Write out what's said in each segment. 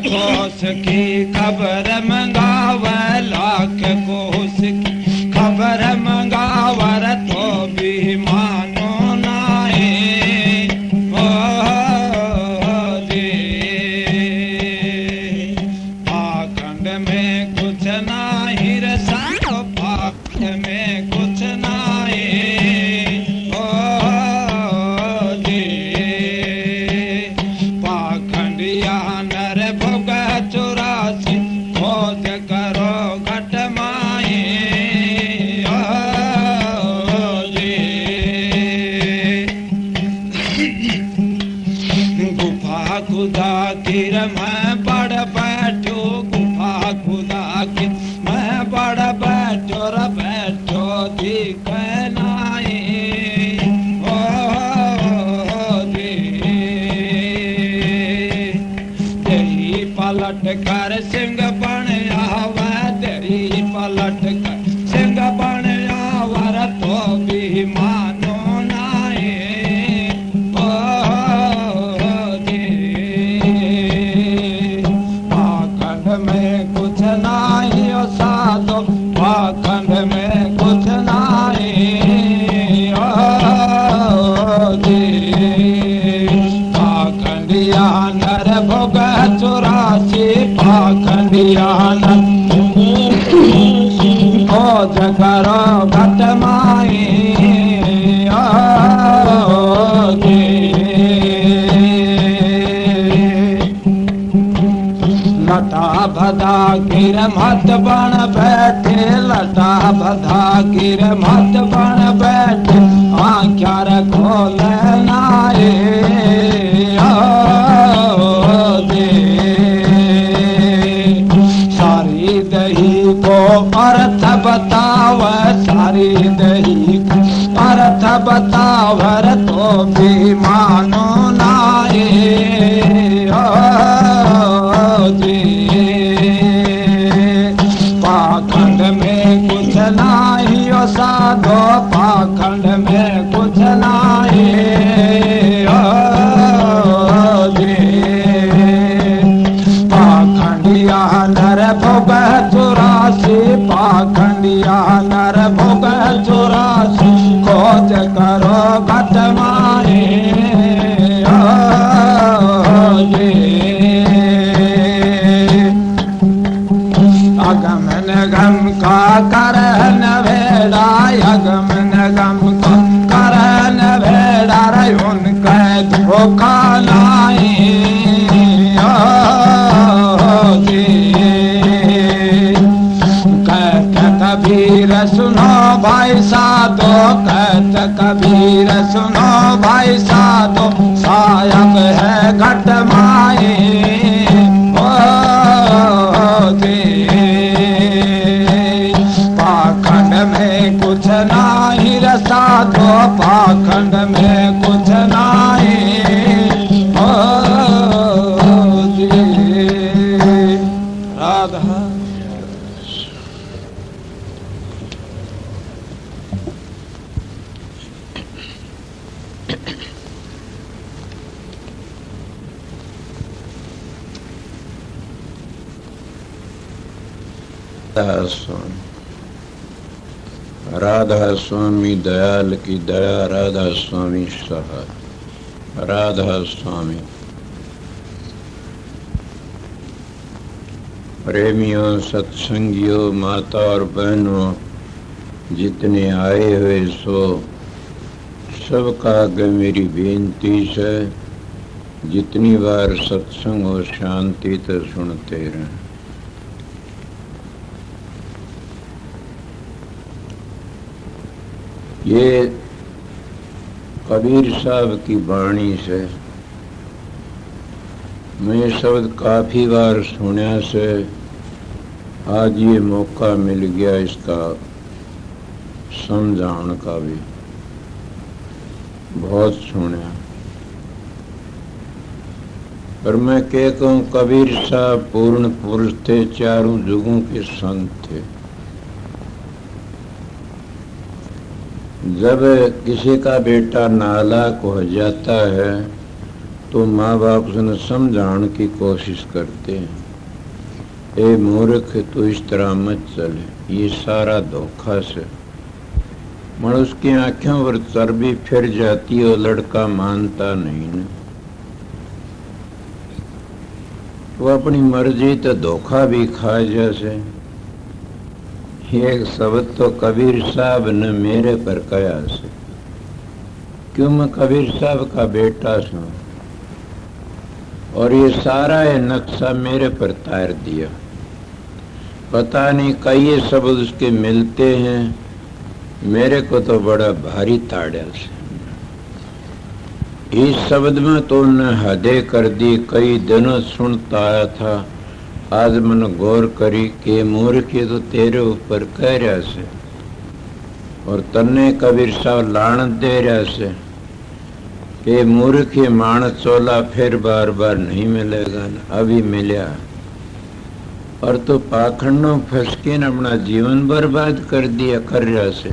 कोस की खबर मंगावे, लाख कोस की खबर मंगावर तो भी मानो नाए। ओ जी पाखंड में कुछ नाही रसा, पाखंड में कुछ नाए। ओ जी पाखंडिया नर भोग 84 खोज करो घट माए। ओ जी गुफा खुदा गिर मैं बड़ बैठो, गुफा खुदा गिर मैं बड़ बैठो र बैठो दिख नाए। ओ जी तेरी पलट कर सिंह बन आवा, तेरी पलट कर सिंह बन आवर तो भी मानो नाए। ओ जी पाखंड में कुछ नाही ओ साधो, पाखंड में कुछ नाही। ओ जी पाखंडिया नर भोग 84 पाखंडिया नर खोज करो घट माए। ओ जी लटा भदा गिर मत बन बैठे, लटा भदा गिर मत बन बैठे आँख्यार खोल नाए। ओ जी सारी दही को अर्थ बताव, सारी दही को अर्थ बतावर तो भी मानो नाए। ओ जी पाखंड में कुछ नाही ओ साधो, पाखंड में कुछ नाही। ओ जी पाखंडिया नर भोग 84 पाखंडिया नर भोग 84 खोज करो घट माए। ओ जी अगम निगम का करन भेड़ा, अगम निगम का करन भेड़ा रे उनका धोखा नाए। ओ जी कहत कबीर सुनो भाई साधो, कहत कबीर सुनो भाई साधो सायब है घट माए। ओ जी पाखंड में कुछ नाही रे साधो, पाखंड में कुछ नाही। ओ जी राधा राधा स्वामी दयाल की दया, राधा स्वामी सहा, राधा स्वामी। प्रेमियों, सत्संगियों, माता और बहनों जितने आए हुए सो सबका आगे मेरी बेनती है, जितनी बार सत्संग हो शांति तो सुनते रहें। ये कबीर साहब की वाणी से मैं शब्द काफ़ी बार सुनया से आज ये मौका मिल गया इसका समझाने का भी। बहुत सुनया पर मैं क्या कहूँ, कबीर साहब पूर्ण पुरुष थे, चारों जुगों के संत थे। जब किसी का बेटा नालायक हो जाता है तो माँ बाप से समझाने की कोशिश करते हैं, ए मूर्ख तो इस तरह मत चले, ये सारा धोखा से। मगर उसकी आंखों पर चर्बी फिर जाती है और लड़का मानता नहीं न। वो अपनी मर्जी तो धोखा भी खा जैसे। एक शब्द तो कबीर साहब ने मेरे पर कहा से, क्यों मैं कबीर साहब का बेटा हूं और ये सारा ये नक्शा मेरे पर तार दिया। पता नहीं कई शब्द उसके मिलते हैं, मेरे को तो बड़ा भारी ताड़ा से। इस शब्द में तो उन्हें हदे कर दी। कई दिनों सुनता आया था, आज मैंने गौर करी कि मूर्ख तो तेरे ऊपर कह रहा से और तन्ने कबीर साहब लानत दे रहा से कि मूर्ख ये मानस चोला फिर बार बार नहीं मिलेगा न, अभी मिला और तो पाखंडों फंस के न अपना जीवन बर्बाद कर दिया कर रहा से।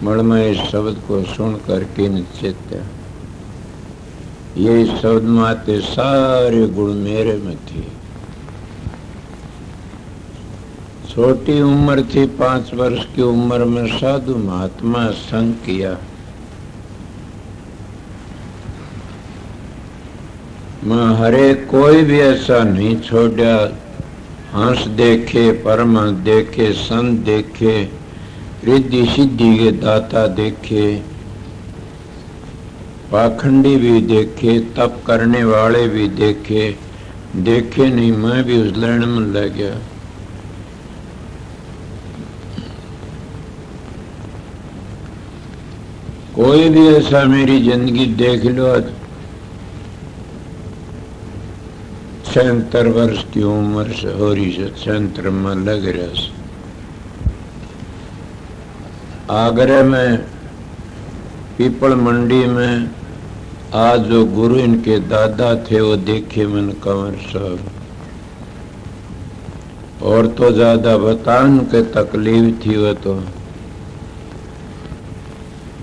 मणमय इस शब्द को सुन करके निश्चित ये शब्द माते सारे गुण मेरे में थे। छोटी उम्र थी, 5 वर्ष की उम्र में साधु महात्मा संग किया। मैं हरे कोई भी ऐसा नहीं छोड़ा, हंस देखे, परमहंस देखे, संत देखे, रिद्धि सिद्धि के दाता देखे, पाखंडी भी देखे, तप करने वाले भी देखे। देखे नहीं, मैं भी उस लाइन में लग गया। कोई भी ऐसा मेरी जिंदगी देख लो, 76 वर्ष की उम्र से हो रही से 76 में लग रहा से। आगरा में पीपल मंडी में आज जो गुरु इनके दादा थे वो देखे मन कंवर साहब, और तो ज्यादा बताने के तकलीफ थी। वो तो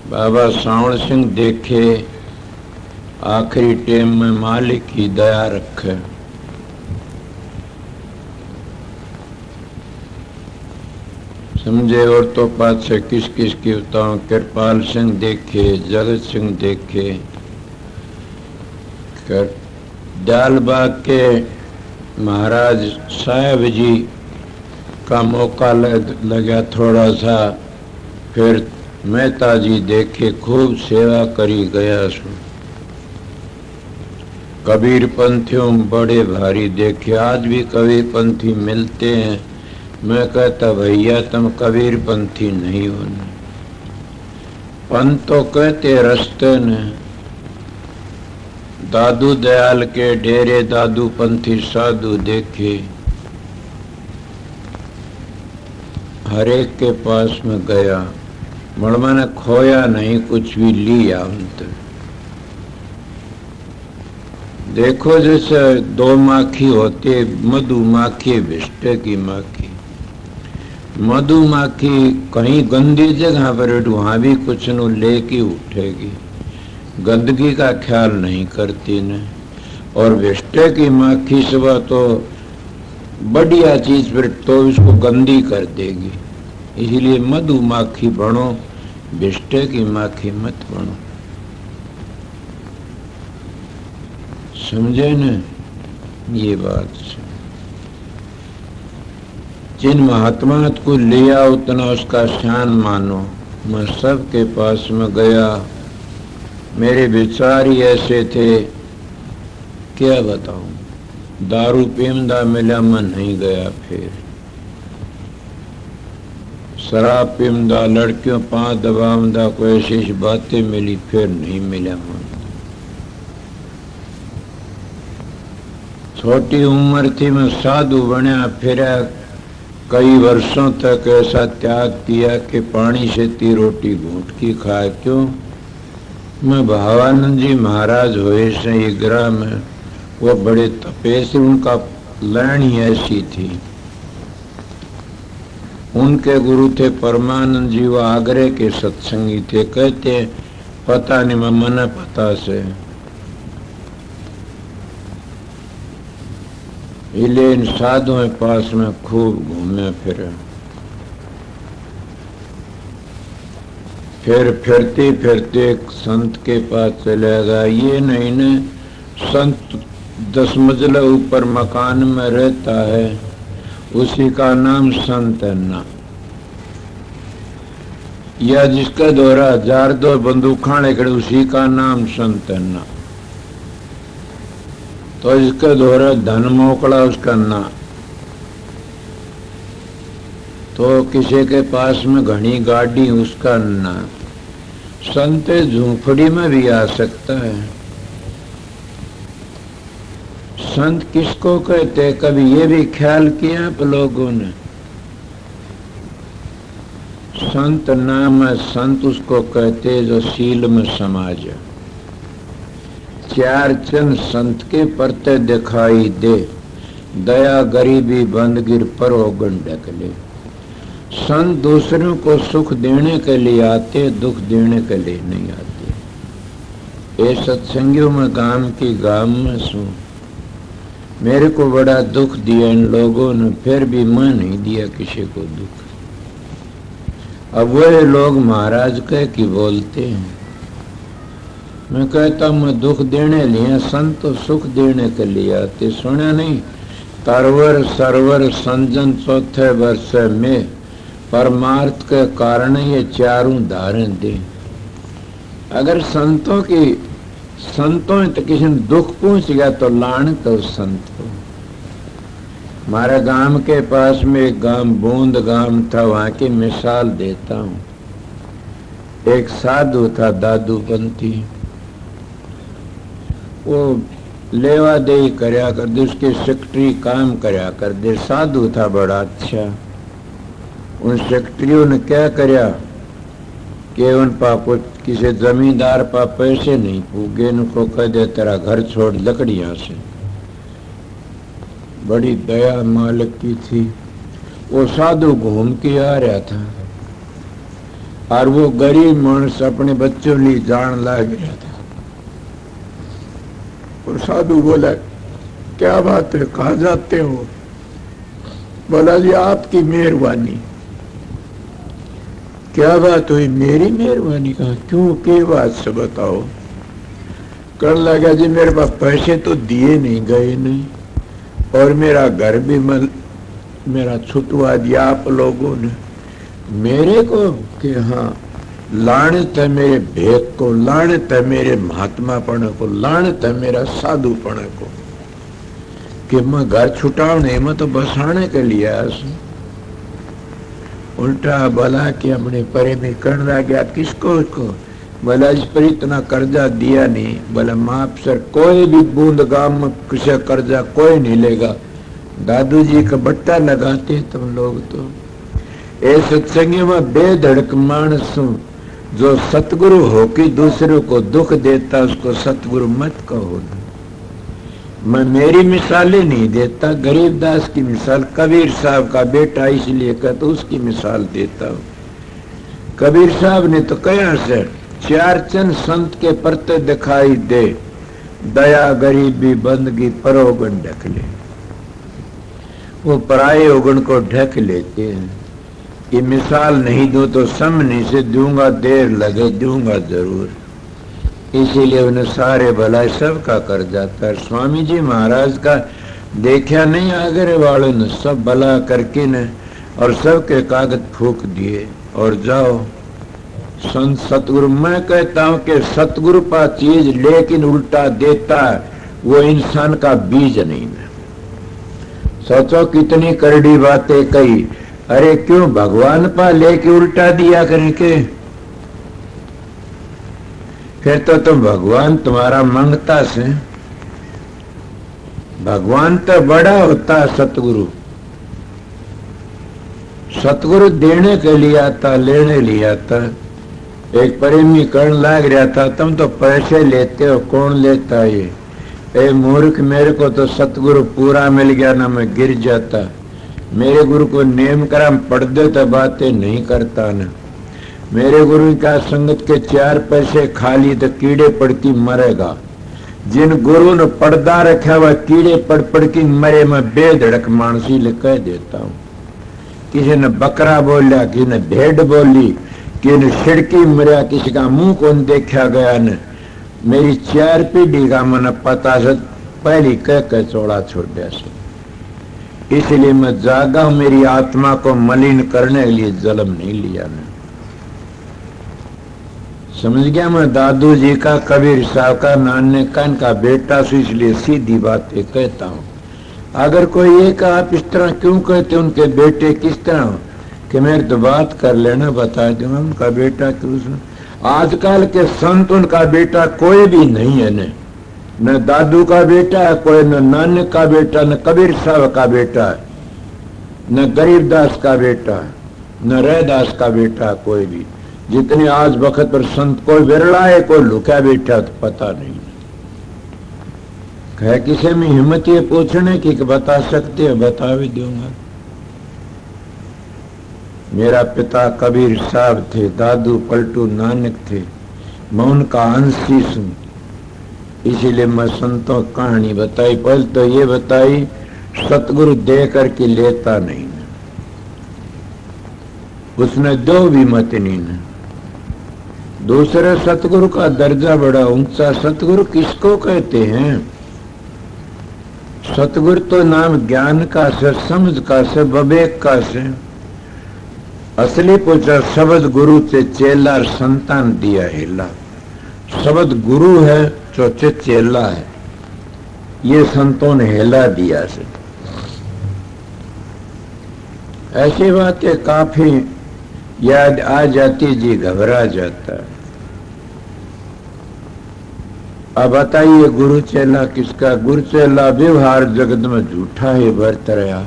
बाबा सावण सिंह देखे, आखिरी टाइम में मालिक की दया रखे। समझे। और तो पाछे किस किस की बताऊं, कृपाल सिंह देखे, जगत सिंह देखे, दयालबाग के महाराज साहब जी का मौका लगा थोड़ा सा, फिर मेहता जी देखे, खूब सेवा करी गया सु। कबीर पंथियों बड़े भारी देखे, आज भी कबीर पंथी मिलते हैं। मैं कहता भैया तुम कबीर पंथी नहीं हो। पंथ तो कहते रास्ते ने। दादू दयाल के डेरे दादू पंथी साधु देखे, हरेक के पास में गया, मड़मा ने खोया नहीं, कुछ भी लिया उनसे। देखो जैसे 2 माखी होते, मधुमाखी विष्टे की माखी। मधुमाखी कहीं गंदी जगह पर वहां भी कुछ न लेके उठेगी, गंदगी का ख्याल नहीं करती न। और विष्टे की माखी सुबह तो बढ़िया चीज पर तो इसको गंदी कर देगी। इसलिए मधुमाखी बनो, विष्टे की माखी मत बनो। समझे न ये बात। जिन महात्मा को लिया उतना उसका शान मानो। मैं सबके पास में गया, मेरे विचार ही ऐसे थे, क्या बताऊं। दारू पीमदा मिला, मैं नहीं गया। फिर शराब पीमदा, लड़कियों 5 दबावदा, कोई ऐसी बातें मिली, फिर नहीं मिला। मैं छोटी उम्र थी, मैं साधु बनया फिरा। कई वर्षों तक ऐसा त्याग किया कि पानी से 3 रोटी घूंट की खाए। क्यों? मैं भावानंद जी महाराज हुए से ये ग्रह में, वो बड़े तपे से, उनका लाइन ही ऐसी थी। उनके गुरु थे परमानंद जी, वो आगरे के सत्संगी थे। कहते पता नहीं मैं मना पता से इले इन साधुओं के पास में खूब घूमे फिरे। फिर फिरते फिरते एक संत के पास चलेगा। ये नहीं ने संत 10 मंजिला ऊपर मकान में रहता है, उसी का नाम संत है ना। या जिसका द्वारा 1002 बंदूक खाने खड़े, उसी का नाम संत है ना। तो जिसका द्वारा धन मोकला, उसका ना। तो किसी के पास में घनी गाड़ी, उसका ना। संत झूंपड़ी में भी आ सकता है। संत किसको कहते, कभी ये भी ख्याल किया आप लोगों ने? संत नाम है, संत उसको कहते जो शील में समाज है। 4 चंद संत के परते दिखाई दे, दया गरीबी बंदगिर पर होगन ढकले। संत दूसरों को सुख देने के लिए आते, दुख देने के लिए नहीं आते। ये सत्संगियों में गांव की गांव में सू, मेरे को बड़ा दुख दिया इन लोगों ने, फिर भी मैं नहीं दिया किसी को दुख। अब वो लोग महाराज कह की बोलते हैं, मैं कहता हूं मैं दुख देने लिए, संत तो सुख देने के लिए आते। सुना नहीं, तरवर सरवर संजन चौथे वर्ष में परमार्थ के कारण ये 4 धारण दे। अगर संतों तो किसी ने दुख पहुंच गया तो लान तो संत को। हमारे गांव के पास में एक गांव बूंद गांव था, वहां की मिसाल देता हूं। एक साधु था दादूपंथी, वो लेवा दे करया कर दे, उसके सेक्रेटरी काम करया कर दे। साधु था बड़ा अच्छा। उन सेक्रेटरियों ने क्या करया कि उन पापो किसी जमींदार पा पैसे नहीं पूगे, उनको कह दे तेरा घर छोड़ लकड़ियां से। बड़ी दया मालिक की थी। वो साधु घूम के आ रहा था और वो गरीब मानस अपने बच्चों लिए जान लग गया था। और साधु बोला, क्या बात है, कहाँ जाते हो? बोला जी आपकी मेहरबानी। क्या बात हुई? मेरी मेहरबानी? कहा क्यों, के बात से बताओ। कर लगा जी मेरे पास पैसे तो दिए नहीं गए नहीं, और मेरा घर भी मेरा छुटवा दिया आप लोगों ने मेरे को। कि हाँ, लानत है मेरे भेद को, लानत है मेरे महात्मापण को, लानत है मेरा साधुपण को कि मैं घर छुटाने में तो बसाने के लिए आया। उल्टा भला कि हमने परे में करना गया किसको उसको? भला इस पर इतना कर्जा दिया नहीं। भला माप सर कोई भी बूंद गांव में किसी कर्जा कोई नहीं लेगा। दादू जी का बट्टा लगाते तुम लोग तो। ए सत्संग में बेधड़क मानस जो सतगुरु हो कि दूसरों को दुख देता, उसको सतगुरु मत कहो। मैं मेरी मिसालें नहीं देता, गरीबदास की मिसाल, कबीर साहब का बेटा इसलिए कहता उसकी मिसाल देता हूं। कबीर साहब ने तो कहा से 4 चंद संत के परते दिखाई दे, दया गरीबी बंदगी परोगन ढक ले। वो पराये उगन को ढक लेते हैं। ये मिसाल नहीं दूं तो सामने से दूंगा, देर लगे दूंगा जरूर। इसीलिए उन्हें सारे भलाई सबका कर जाता है। स्वामी जी महाराज का देखा नहीं, आगरे वालों ने सब भला करके ने और सबके कागज फूक दिए और जाओ। संत सतगुरु, मैं कहता हूं कि सतगुरु पा चीज लेकिन उल्टा देता है, वो इंसान का बीज नहीं है। सोचो कितनी करड़ी बातें कही। अरे क्यों भगवान पा लेके उल्टा दिया करके? फिर तो तुम भगवान तुम्हारा मांगता से। भगवान तो बड़ा होता है सतगुरु। सतगुरु देने के लिए आता, लेने लिए आता। एक प्रेमी कर्ण लाग रहा था, तुम तो पैसे लेते हो, कौन लेता है ये? ए मूर्ख, मेरे को तो सतगुरु पूरा मिल गया ना, मैं गिर जाता। मेरे गुरु को नेम करा पढ़ दे तो बातें नहीं करता ना। मेरे गुरु का संगत के 4 पैसे खा लिए तो कीड़े पड़ती मरेगा। जिन गुरु ने पर्दा रखा हुआ कीड़े पड़ पड़ की मरे में बेधड़क मानसी ले कह देता हूं। किसी ने बकरा बोलिया, किसी ने भेड़ बोली, किसी ने छिड़की मरिया, किसी का मुंह कौन देखा गया न। मेरी 4 पीढ़ी का मन पता से पहली कह चौड़ा छोड़ दिया से। इसलिए मैं जागा हूं, मेरी आत्मा को मलिन करने के लिए जन्म नहीं लिया न। समझ गया मैं दादू जी का, कबीर साहब का, नानक का, इनका बेटा से, इसलिए सीधी बातें कहता हूं। अगर कोई एक आप इस तरह क्यों कहते उनके बेटे किस तरह, कि मेरे तो बात कर लेना, बता दूंगा उनका बेटा क्यों। आजकल के संत उनका बेटा कोई भी नहीं है, न दादू का बेटा है कोई, न नानक का बेटा, न कबीर साहब का बेटा है, न गरीबदास का बेटा है, न रैदास का बेटा, कोई भी। जितने आज वक्त पर संत कोई विरला है, कोई लुका बैठा तो पता नहीं है। किसी में हिम्मत ये पूछने की कि बता सकते हो, बता भी दूंगा। मेरा पिता कबीर साहब थे, दादू पलटू नानक थे, मैं उनका अंशी हूं। इसीलिए मैं संतों कहानी बताई। पहले तो ये बताई सतगुरु दे करके लेता नहीं, उसने दो भी मत नहीं न। दूसरे सतगुरु का दर्जा बड़ा ऊंचा। सतगुरु किसको कहते हैं? सतगुरु तो नाम ज्ञान का से, समझ का से, विवेक का से। असली पूछा शब्द गुरु से चेला संतान दिया हेला। शब्द गुरु है चोचे चेला है, ये संतों ने हेला दिया से। ऐसी बातें काफी याद आ जाती जी, घबरा जाता है। अब बताइए गुरु चेला किसका? गुरु चेला व्यवहार जगत में झूठा ही बरत रहा।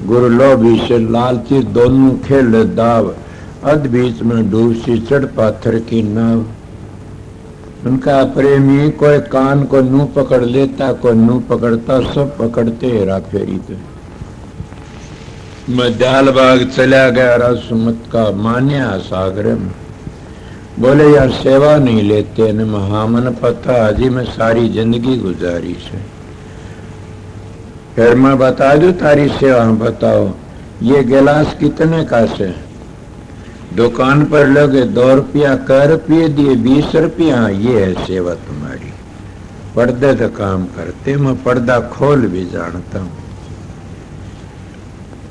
गुरु लोभी से लालची दोनों खेल दाव, अध बीच में डूबसी चढ़ पाथर की नाव। उनका प्रेमी कोई कान को नू पकड़ लेता, कोई नू पकड़ता, सब पकड़ते हेरा फेरी थे। मैं जालबाग चला गया रसमत का मान्या सागर में। बोले यार सेवा नहीं लेते न। हाँ मन पता, अजी मैं सारी जिंदगी गुजारी से। फिर मैं बता दूं तारी सेवा, बताओ ये गिलास कितने का से? दुकान पर लगे 2 रुपया, कै रुपये दिए? 20 रुपया। ये है सेवा तुम्हारी। पर्दे तो काम करते, मैं पर्दा खोल भी जानता हूं।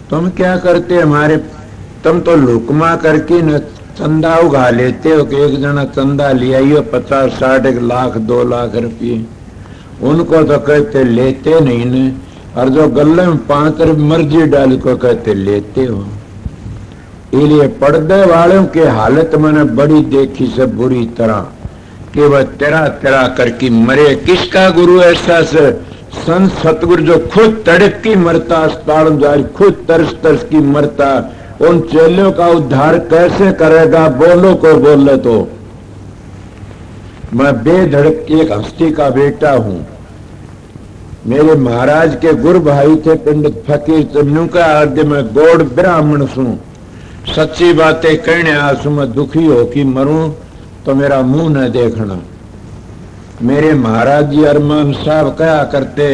तुम क्या करते हमारे? तुम तो लुकमा करके न चंदा उगा लेते हो कि एक जना चंदा लिया 50, 60, 1 लाख, 2 लाख रुपये। उनको तो कहते लेते नहीं ने। और जो गले में 5 रुपये मर्जी डाल को कहते लेते हो। इसलिए पर्दे वालों की हालत मैंने बड़ी देखी से बुरी तरह कि वह तेरा तेरा करके मरे। किसका गुरु ऐसा से? संत सतगुरु जो खुद तड़प की मरता, अस्पताल में जा खुद तरस तरस की मरता। उन चेलों का उद्धार कैसे करेगा? बोलो को बोले तो। मैं बेधड़क एक हस्ती का बेटा हूं। मेरे महाराज के गुरु भाई थे पंडित फकीर चन्नू का आद्य में गौड़ ब्राह्मण सू। सच्ची बातें कहने आसू मैं दुखी हो कि मरूं तो मेरा मुंह न देखना। मेरे महाराज जी अरमान साहब कहा करते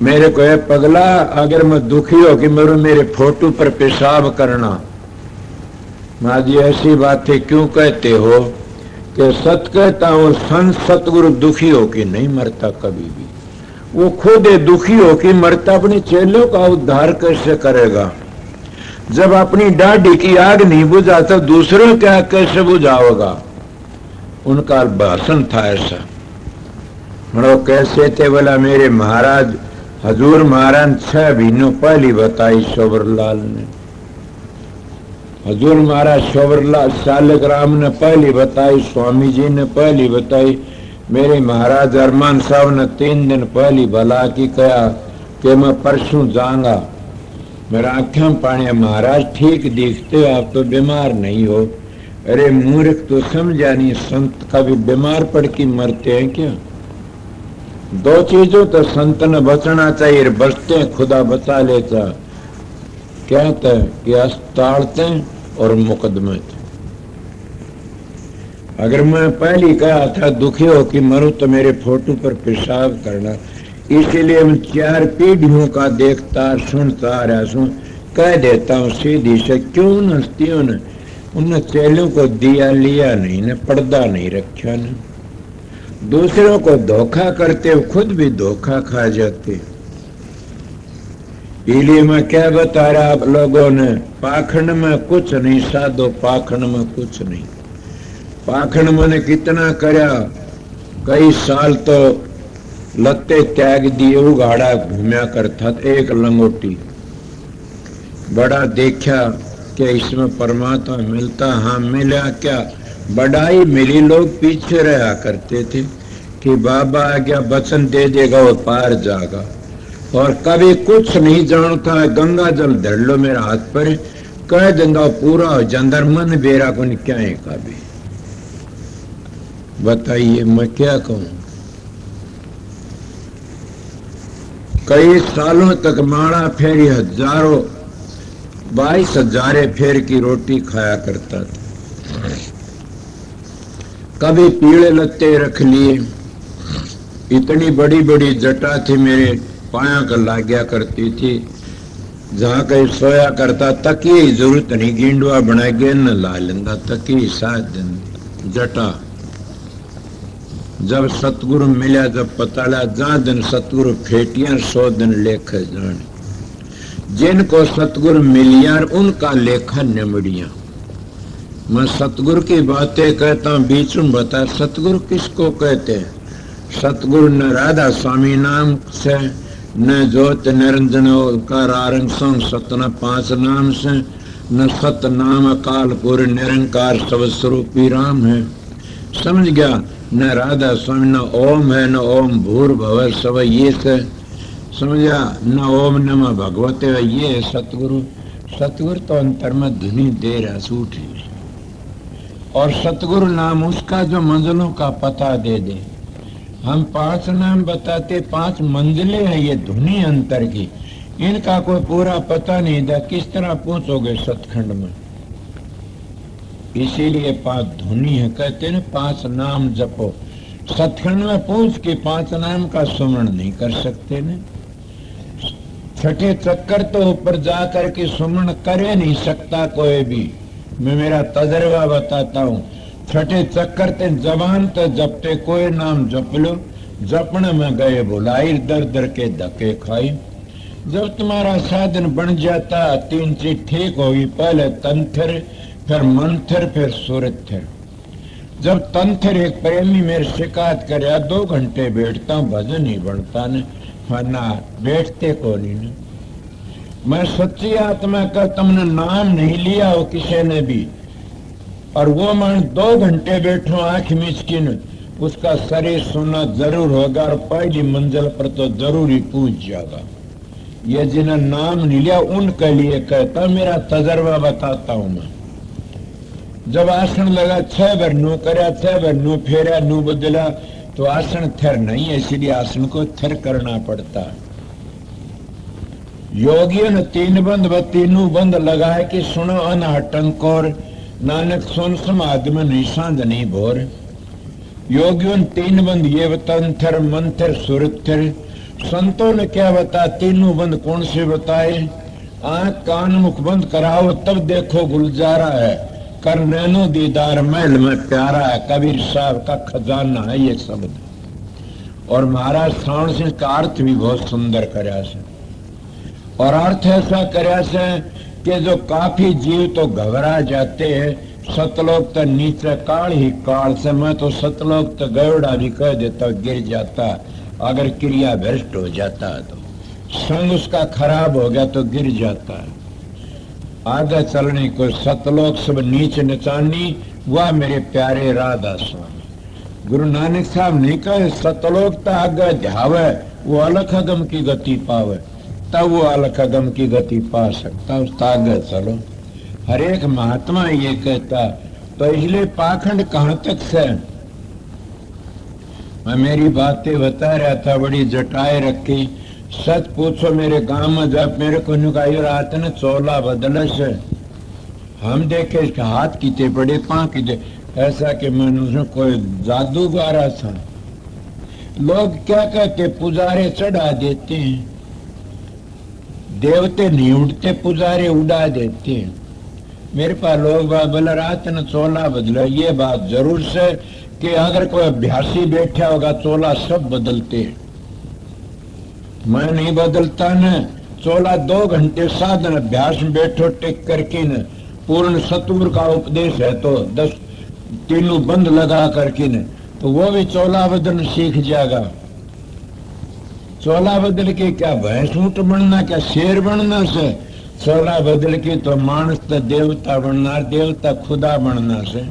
मेरे को पगला, अगर मैं दुखी हो कि मरूं मेरे फोटो पर पेशाब करना। माँ जी ऐसी बातें क्यों कहते हो? कि सत कहता हूं संत सतगुरु दुखी हो कि नहीं मरता कभी भी। वो खुद दुखी हो कि मरता। अपने चेलों का उद्धार कैसे करेगा? जब अपनी दाढ़ी की आग नहीं बुझाता दूसरों क्या कैसे बुझाओगा? उनका भाषण था ऐसा। वो कैसे थे बोला? मेरे महाराज हजूर महाराज 6 महीनों पहली बताई शोभरलाल ने। हजूर महाराज शोभरलाल शालिक राम ने पहली बताई, स्वामी जी ने पहली बताई, मेरे महाराज अरमान साहब ने 3 दिन पहली भला की कहा कि मैं परसों जाऊंगा। मेरा आंखें पानी, महाराज ठीक दिखते हो, आप तो बीमार नहीं हो। अरे मूर्ख, तो समझा नहीं संत कभी बीमार पड़ के मरते हैं क्या? 2 चीजों तो संत ने बचना चाहिए, बचते खुदा बचा लेता। कहते हैं कि अस्पताल और मुकदमे थे। अगर मैं पहले कहा था दुखी हो कि मरूं तो मेरे फोटो पर पेशाब करना, इसीलिए मैं 4 पीढ़ियों का देखता सुनता आ रहा हूं। कह देता हूँ सीधी से, क्यों न हस्तियों ने उन चेलों को दिया लिया नहीं न, पर्दा नहीं रखा न, दूसरों को धोखा करते हो खुद भी धोखा खा जाते। इसलिए मैं क्या बता रहा आप लोगों ने, पाखंड में कुछ नहीं साधो, पाखंड में कुछ नहीं। पाखंड मैंने कितना करया, कई साल तो लत्ते त्याग दिए, उगाड़ा घूमया करता था एक लंगोटी। बड़ा देखा कि इसमें परमात्मा मिलता, हाँ मिला क्या, बड़ाई मिली। लोग पीछे रहा करते थे कि बाबा आ गया वचन दे देगा और पार जाएगा, और कभी कुछ नहीं जानता है। गंगा जल धर लो मेरा हाथ पर, कह देंगे पूरा हो जंदर मन बेरा को क्या है कभी। बताइए मैं क्या कहूं। कई सालों तक माड़ा फेरी, हजारों 22,000 फेर की रोटी खाया करता था। कभी पीले लत्ते रख लिए, इतनी बड़ी बड़ी जटा थी मेरे पाया कर लाग्या करती थी। जहां कहीं सोया करता तकिए की जरूरत नहीं, गिंडवा बना के न ला लेंदा तकिए 7 दिन जटा। जब सतगुरु मिला जब पता लगा, जहां दिन सतगुरु फेटियां 100 दिन लेख जाने। जिनको सतगुरु मिलियार उनका लेखा निमड़िया। मैं सतगुरु की बातें कहता हूं, बीच में बता सतगुरु किसको कहते हैं। सतगुरु न राधा स्वामी नाम से, न ज्योत निरंजन का रारंग संग सतना 5 नाम से, न सत नाम अकालपुर निरंकार सब स्वरूपी राम है। समझ गया, न राधा स्वामी, न ओम है, न ओम भूर भव सब ये से समझा, न ओम नमः भगवते, ये है सतगुरु। सतगुरु तो अंतर में धुनी दे रहा सूठी, और सतगुरु नाम उसका जो मंजिलों का पता दे दे। हम 5 नाम बताते, 5 मंजिलें हैं ये धुनी अंतर की, इनका कोई पूरा पता नहीं था, किस तरह पहुंचोगे सतखंड में। इसीलिए 5 धुनी है, कहते ना 5 नाम जपो। सतखंड में पहुंच के 5 नाम का सुमरण नहीं कर सकते न। छठे चक्कर तो ऊपर जाकर के सुमरण करे नहीं सकता कोई भी। मैं मेरा तजर्बा बताता हूँ, छठे चक्कर ते जबान तो जपते कोई नाम जप लो, जपने में गए भुलाई, दर दर के धक्के खाई। जब तुम्हारा साधन बन जाता 3 चीज ठीक होगी, पहले तंत्र, फिर मंत्र, फिर सुरथर। जब तंत्र एक प्रेमी मेरे शिकायत करे 2 घंटे बैठता हूँ भजन ही बनता न, वरना बैठते को नहीं न। मैं सच्ची आत्मा का तुमने नाम नहीं लिया हो किसी ने भी, और वो मान 2 घंटे बैठो आंख मिचकिन, उसका शरीर सुना जरूर होगा और पहली मंजिल पर तो जरूर ही पूछ जाएगा। ये जिन्हें नाम नहीं लिया उनके लिए कहता, मेरा तजर्बा बताता हूं मैं। जब आसन लगा 6 बार नो करया, 6 बार नो फेरा, नो बदला, तो आसन थिर नहीं है, इसलिए आसन को थिर करना पड़ता। योगियों ने 3 बंद व तीनों बंद लगाए कि सुनो अनहटन कौर, नानक सुन समाधि में नहीं सांझ नहीं भोर। योगियों ने 3 बंद ये तंत्र मंत्र सुरथर। संतों ने क्या बता, तीनों बंद कौन से बताए। आंख कान मुख बंद कराओ तब देखो गुलजारा है, कर नैनो दीदार महल में प्यारा है। कबीर साहब का खजाना है ये शब्द। और महाराज श्रावण सिंह का अर्थ भी बहुत सुंदर करया से, और अर्थ ऐसा करया से कि जो काफी जीव तो घबरा जाते हैं, सतलोक तो नीचे काल ही काल से। मैं तो सतलोक तो गयोड़ा भी कह देता, गिर जाता अगर क्रिया भ्रष्ट हो जाता तो, संग उसका खराब हो गया तो गिर जाता है। आगे चलने को सतलोक सब नीच नचानी, वह मेरे प्यारे राधा स्वामी। गुरु नानक साहब नहीं कहे सतलोक तो आगे ध्यावे, वो अलख अगम की गति पावे, तब वो अलख अगम की गति पा सकता। उस आगे चलो, हर एक महात्मा ये कहता। तो इसलिए पाखंड कहां तक से, मैं मेरी बातें बता रहा था, बड़ी जटाए रखी। सच पूछो मेरे गांव में जब मेरे को नुकाई रात ने चोला बदल से, हम देखे इसके हाथ कीते पड़े, पां कीते, ऐसा कि मनुष्य कोई जादूगारा था। लोग क्या कहते, पुजारे चढ़ा देते हैं, देवते नहीं उठते, पुजारे उड़ा देते हैं। मेरे पास लोग बोला रात ने चोला बदला, ये बात जरूर से कि अगर कोई अभ्यासी बैठा होगा चोला सब बदलते हैं। मैं नहीं बदलता न चोला। 2 घंटे साधन अभ्यास में बैठो टिक करके न, पूर्ण सतगुरु का उपदेश है तो 10 तीनों बंद लगा करके न, तो वो भी चोला बदल सीख जाएगा। चोला बदल के क्या भैंस ऊंट बनना, क्या शेर बनना से? चोला बदल के तो मानस तो देवता बनना, देवता खुदा बनना से।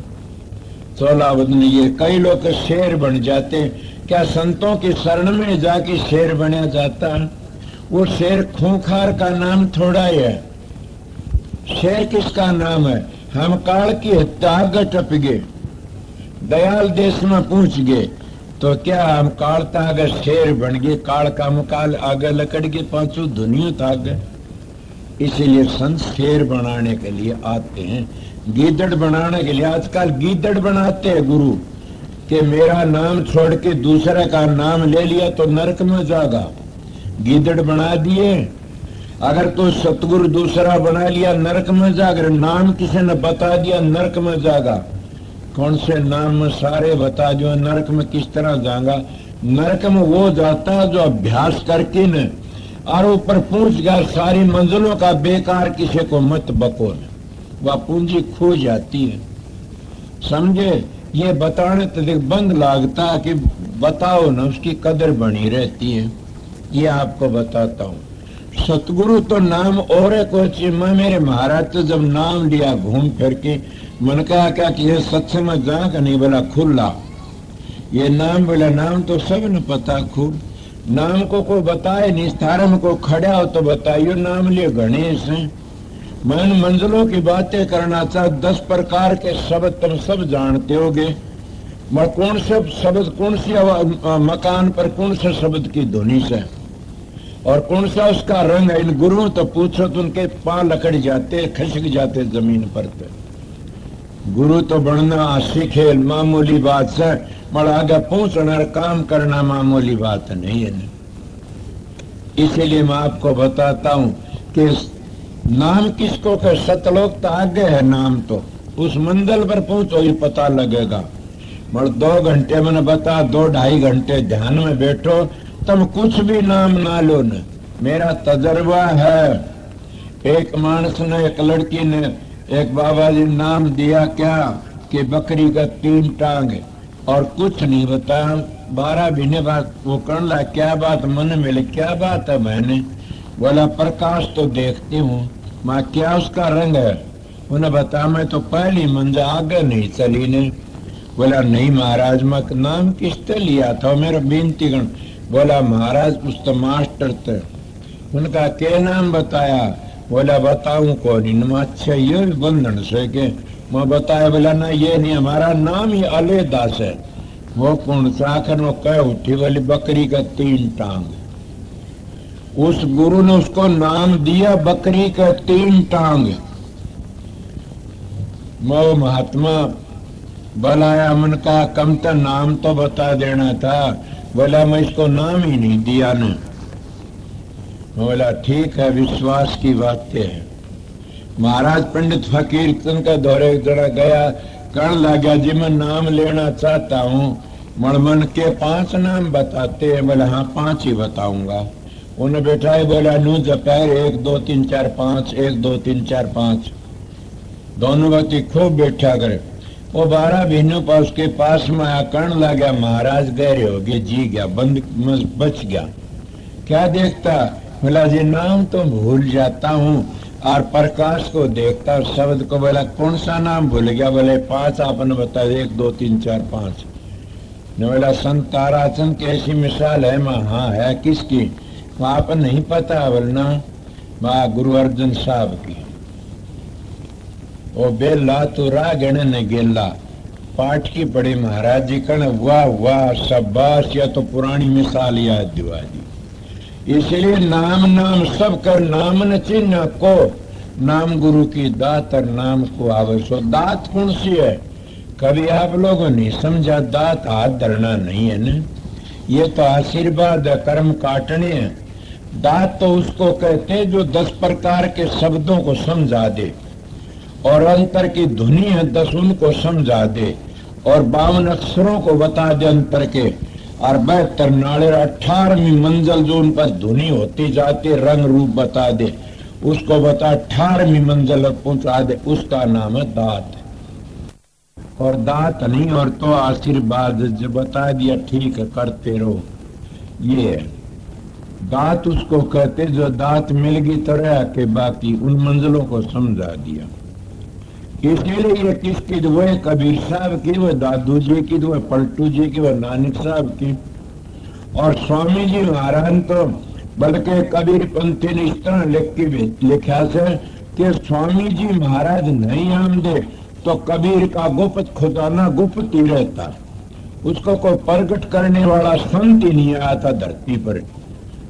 चोला बदल ये कई लोग शेर बन जाते, क्या संतों की शरण में जाके शेर बना जाता? वो शेर खूंखार का नाम थोड़ा ही है। शेर किसका नाम है? हम काल की हत्या आगे टप गए, दयाल देश में पहुंच गए, तो क्या हम काल तागे शेर बन गए? काल का मुकाल आगे लकड़ के पांचों दुनिया तागे। इसीलिए संत शेर बनाने के लिए आते हैं, गीदड़ बनाने के लिए। आजकल गीदड़ बनाते हैं गुरु कि मेरा नाम छोड़ के दूसरे का नाम ले लिया तो नरक में जाएगा, गीदड़ बना दिए। अगर तो सतगुरु दूसरा बना लिया नरक में जाएगा, नाम किसी ने बता दिया नरक में जाएगा। कौन से नाम में सारे बता दो, नरक में किस तरह जाएगा? नरक में वो जाता जो अभ्यास करके न और ऊपर पहुंच गया, सारी मंजिलों का बेकार किसी को मत बको न, वह पूंजी खो जाती है। समझे? ये बताने तो देख बंद लागता कि बताओ न, उसकी कदर बनी रहती है। ये आपको बताता हूँ। सतगुरु तो नाम और है कुछ। मैं मेरे महाराज तो जब नाम लिया घूम फिर के, मन कहा क्या कि ये सत्संग में जा का नहीं, बोला खुला ये नाम। बोला नाम तो सब न पता खूब, नाम को कोई बताए नहीं। स्थारम को खड़ा हो तो बताइयो नाम लिए गणेश है। मन मंजिलों की बातें करना चाह, 10 प्रकार के शब्द तुम सब जानते होगे, मगर कौन से शब्द कौन सी मकान पर कौन से शब्द की ध्वनि से और कौन सा उसका रंग है, इन गुरुओं तो पूछो तो उनके पांव लकड़ जाते, खिसक जाते जमीन पर। गुरु तो बनना सीखे मामूली बात से, मगर आगे पहुंचना काम करना मामूली बात नहीं है। इसीलिए मैं आपको बताता हूं कि नाम किसको कहे। सतलोक तो आगे है, नाम तो उस मंजिल पर पहुंचो ये पता लगेगा। मगर 2 घंटे मैंने बता, 2-2.5 घंटे ध्यान में बैठो, तुम कुछ भी नाम ना लो न। मेरा तजर्बा है, एक मानस ने, एक लड़की ने, एक बाबा जी नाम दिया क्या कि बकरी का 3 टांग और कुछ नहीं बताया। 12 महीने बाद वो करने लगा, क्या बात मन मिले, क्या बात है? मैंने बोला प्रकाश तो देखती हूँ। माँ क्या उसका रंग है? उन्हें बताया मैं तो पहली मंजिल आगे नहीं चली ने। बोला नहीं महाराज, मैं नाम किससे लिया था? मेरा बेनती गण। बोला महाराज उस तो मास्टर थे। उनका क्या नाम बताया? बोला बताऊं कौन? अच्छा ये बंधन से के मैं बताया। बोला ना ये नहीं, हमारा नाम ही अलेदास है। वो कौन सा? आखिर वो कह उठी बोली बकरी का 3 टांग। उस गुरु ने उसको नाम दिया बकरी का 3 टांग। वो महात्मा बुलाया, मन का कम तो नाम तो बता देना था। बोला मैं इसको नाम ही नहीं दिया न। बोला ठीक है, विश्वास की बातें है। महाराज पंडित फकीर चंद का दौरे जरा गया, कहने लगा जी मैं नाम लेना चाहता हूँ, मन के 5 नाम बताते हैं। बोला हाँ 5 ही बताऊंगा। उन्हें बैठाए, बोला नू जपैर 1 2 3 4 5, 1 2 3 4 5, दोनों व्यक्ति खूब बैठा करे। वो 12 महीनों पर उसके पास में आया, कहने लगा महाराज गहरे हो गए, जी गया, बंद बच गया। क्या देखता? बोला जी नाम तो भूल जाता हूँ और प्रकाश को देखता शब्द को। बोला कौन सा नाम भूल गया? बोले 5 आपने बताया, 1 2 3 4 5। बोला संत ताराचंद की ऐसी मिसाल है? माँ हाँ है। किसकी? आप नहीं पता? बोलना माँ गुरु अर्जन साहब की। वो बेला तो रा गणे ने गेला पाठ की पड़े महाराज जी कण। वाह वाह शाबाश, या तो पुरानी मिसाल याद दिवा दी। इसलिए नाम नाम सब कर, नाम न चिन्ह को, नाम गुरु की दात और नाम को आवश्यक। दात कौन सी है? कभी आप लोगों ने समझा दात हाथ धरना नहीं है न, ये तो आशीर्वाद है, कर्म काटने हैं। दात तो उसको कहते हैं जो 10 प्रकार के शब्दों को समझा दे और अंतर की धुनी है 10 उनको समझा दे और 52 अक्षरों को बता दे अंतर के, और 72 नाड़े 18वीं मंजिल जो उन पर धुनी होती जाती रंग रूप बता दे, उसको बता 18वीं मंजिल पहुंचा दे, उसका नाम है दात। और दात नहीं और तो आशीर्वाद जो बता दिया ठीक है करते रहो, ये है दात। उसको कहते जो दात मिल गई तो रहा के बाकी उन मंजिलों को समझा दिया। इसीलिए ये किसकी वो कबीर साहब की, वो दादू जी की, वो पलटू जी की, वो नानक साहब की, और स्वामी जी महाराज तो बल्कि कबीर पंथी ने इस तरह लिख के लिखा से कि स्वामी जी महाराज नहीं आमदे तो कबीर का गुप्त खुजाना गुप्त ही रहता, उसको कोई प्रकट करने वाला संत ही नहीं आया था धरती पर।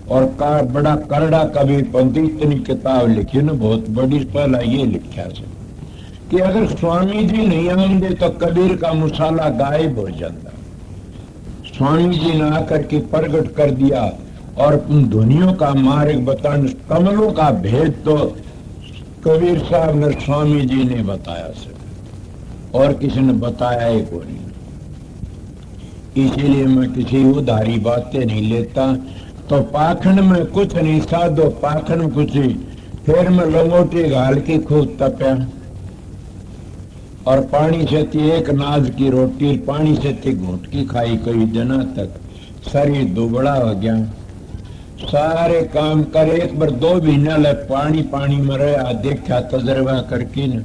और बड़ा करड़ा कबीर पंथी इतनी किताब लिखी ना, बहुत बड़ी, पहला ये लिखा से कि अगर स्वामी जी नहीं आमदे तो कबीर का मुसाला गायब हो जाता। स्वामी जी ने आकर के प्रकट कर दिया और उन ध्वनियों का मार्ग बताने, कमलों का भेद तो कबीर साहब ने स्वामी जी ने बताया से, और किसी ने बताया ही को नहीं। इसीलिए मैं किसी उधारी बातें नहीं लेता। तो पाखंड में कुछ नहीं साधो, पाखंड में कुछ ही, फिर मैं लंगोटी घाल के खूब तपया और पानी से थी एक नाज की रोटी, पानी से थी घूट की खाई कई दिनों तक, शरीर दुबड़ा हो गया। सारे काम करे, एक बार 2 महीना ले पानी पानी में रहा, देखा तजर्बा करके न।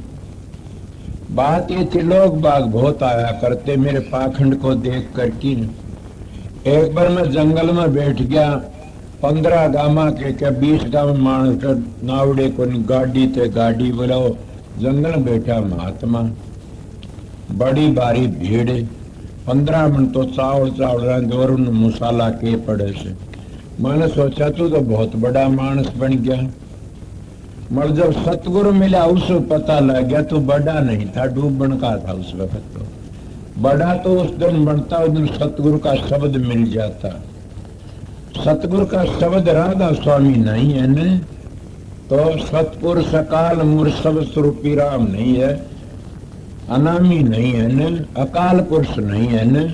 बात ये थी लोग बाग बहुत आया करते मेरे पाखंड को देख करके न। एक बार मैं जंगल में बैठ गया, 15 गामा के क्या 20 गाँव मानस नावड़े को गाड़ी थे, गाड़ी बुलाओ, जंगल में बैठा महात्मा, बड़ी भारी भीड़, 15 मिनट तो चावल और मसाला के पड़े से। मैंने सोचा तू तो बहुत बड़ा मानस बन गया, मगर जब सतगुरु मिला उसे पता लग गया तू बड़ा नहीं था, डूबन का था उस वक्त। तो बड़ा तो उस दिन बनता, उस दिन सतगुरु का शब्द मिल जाता। सतगुरु का शब्द राधा स्वामी नहीं है न, तो सतपुर सकाल मूर सब स्वरूपी राम नहीं है, अनामी नहीं है न, अकाल पुरुष नहीं है न,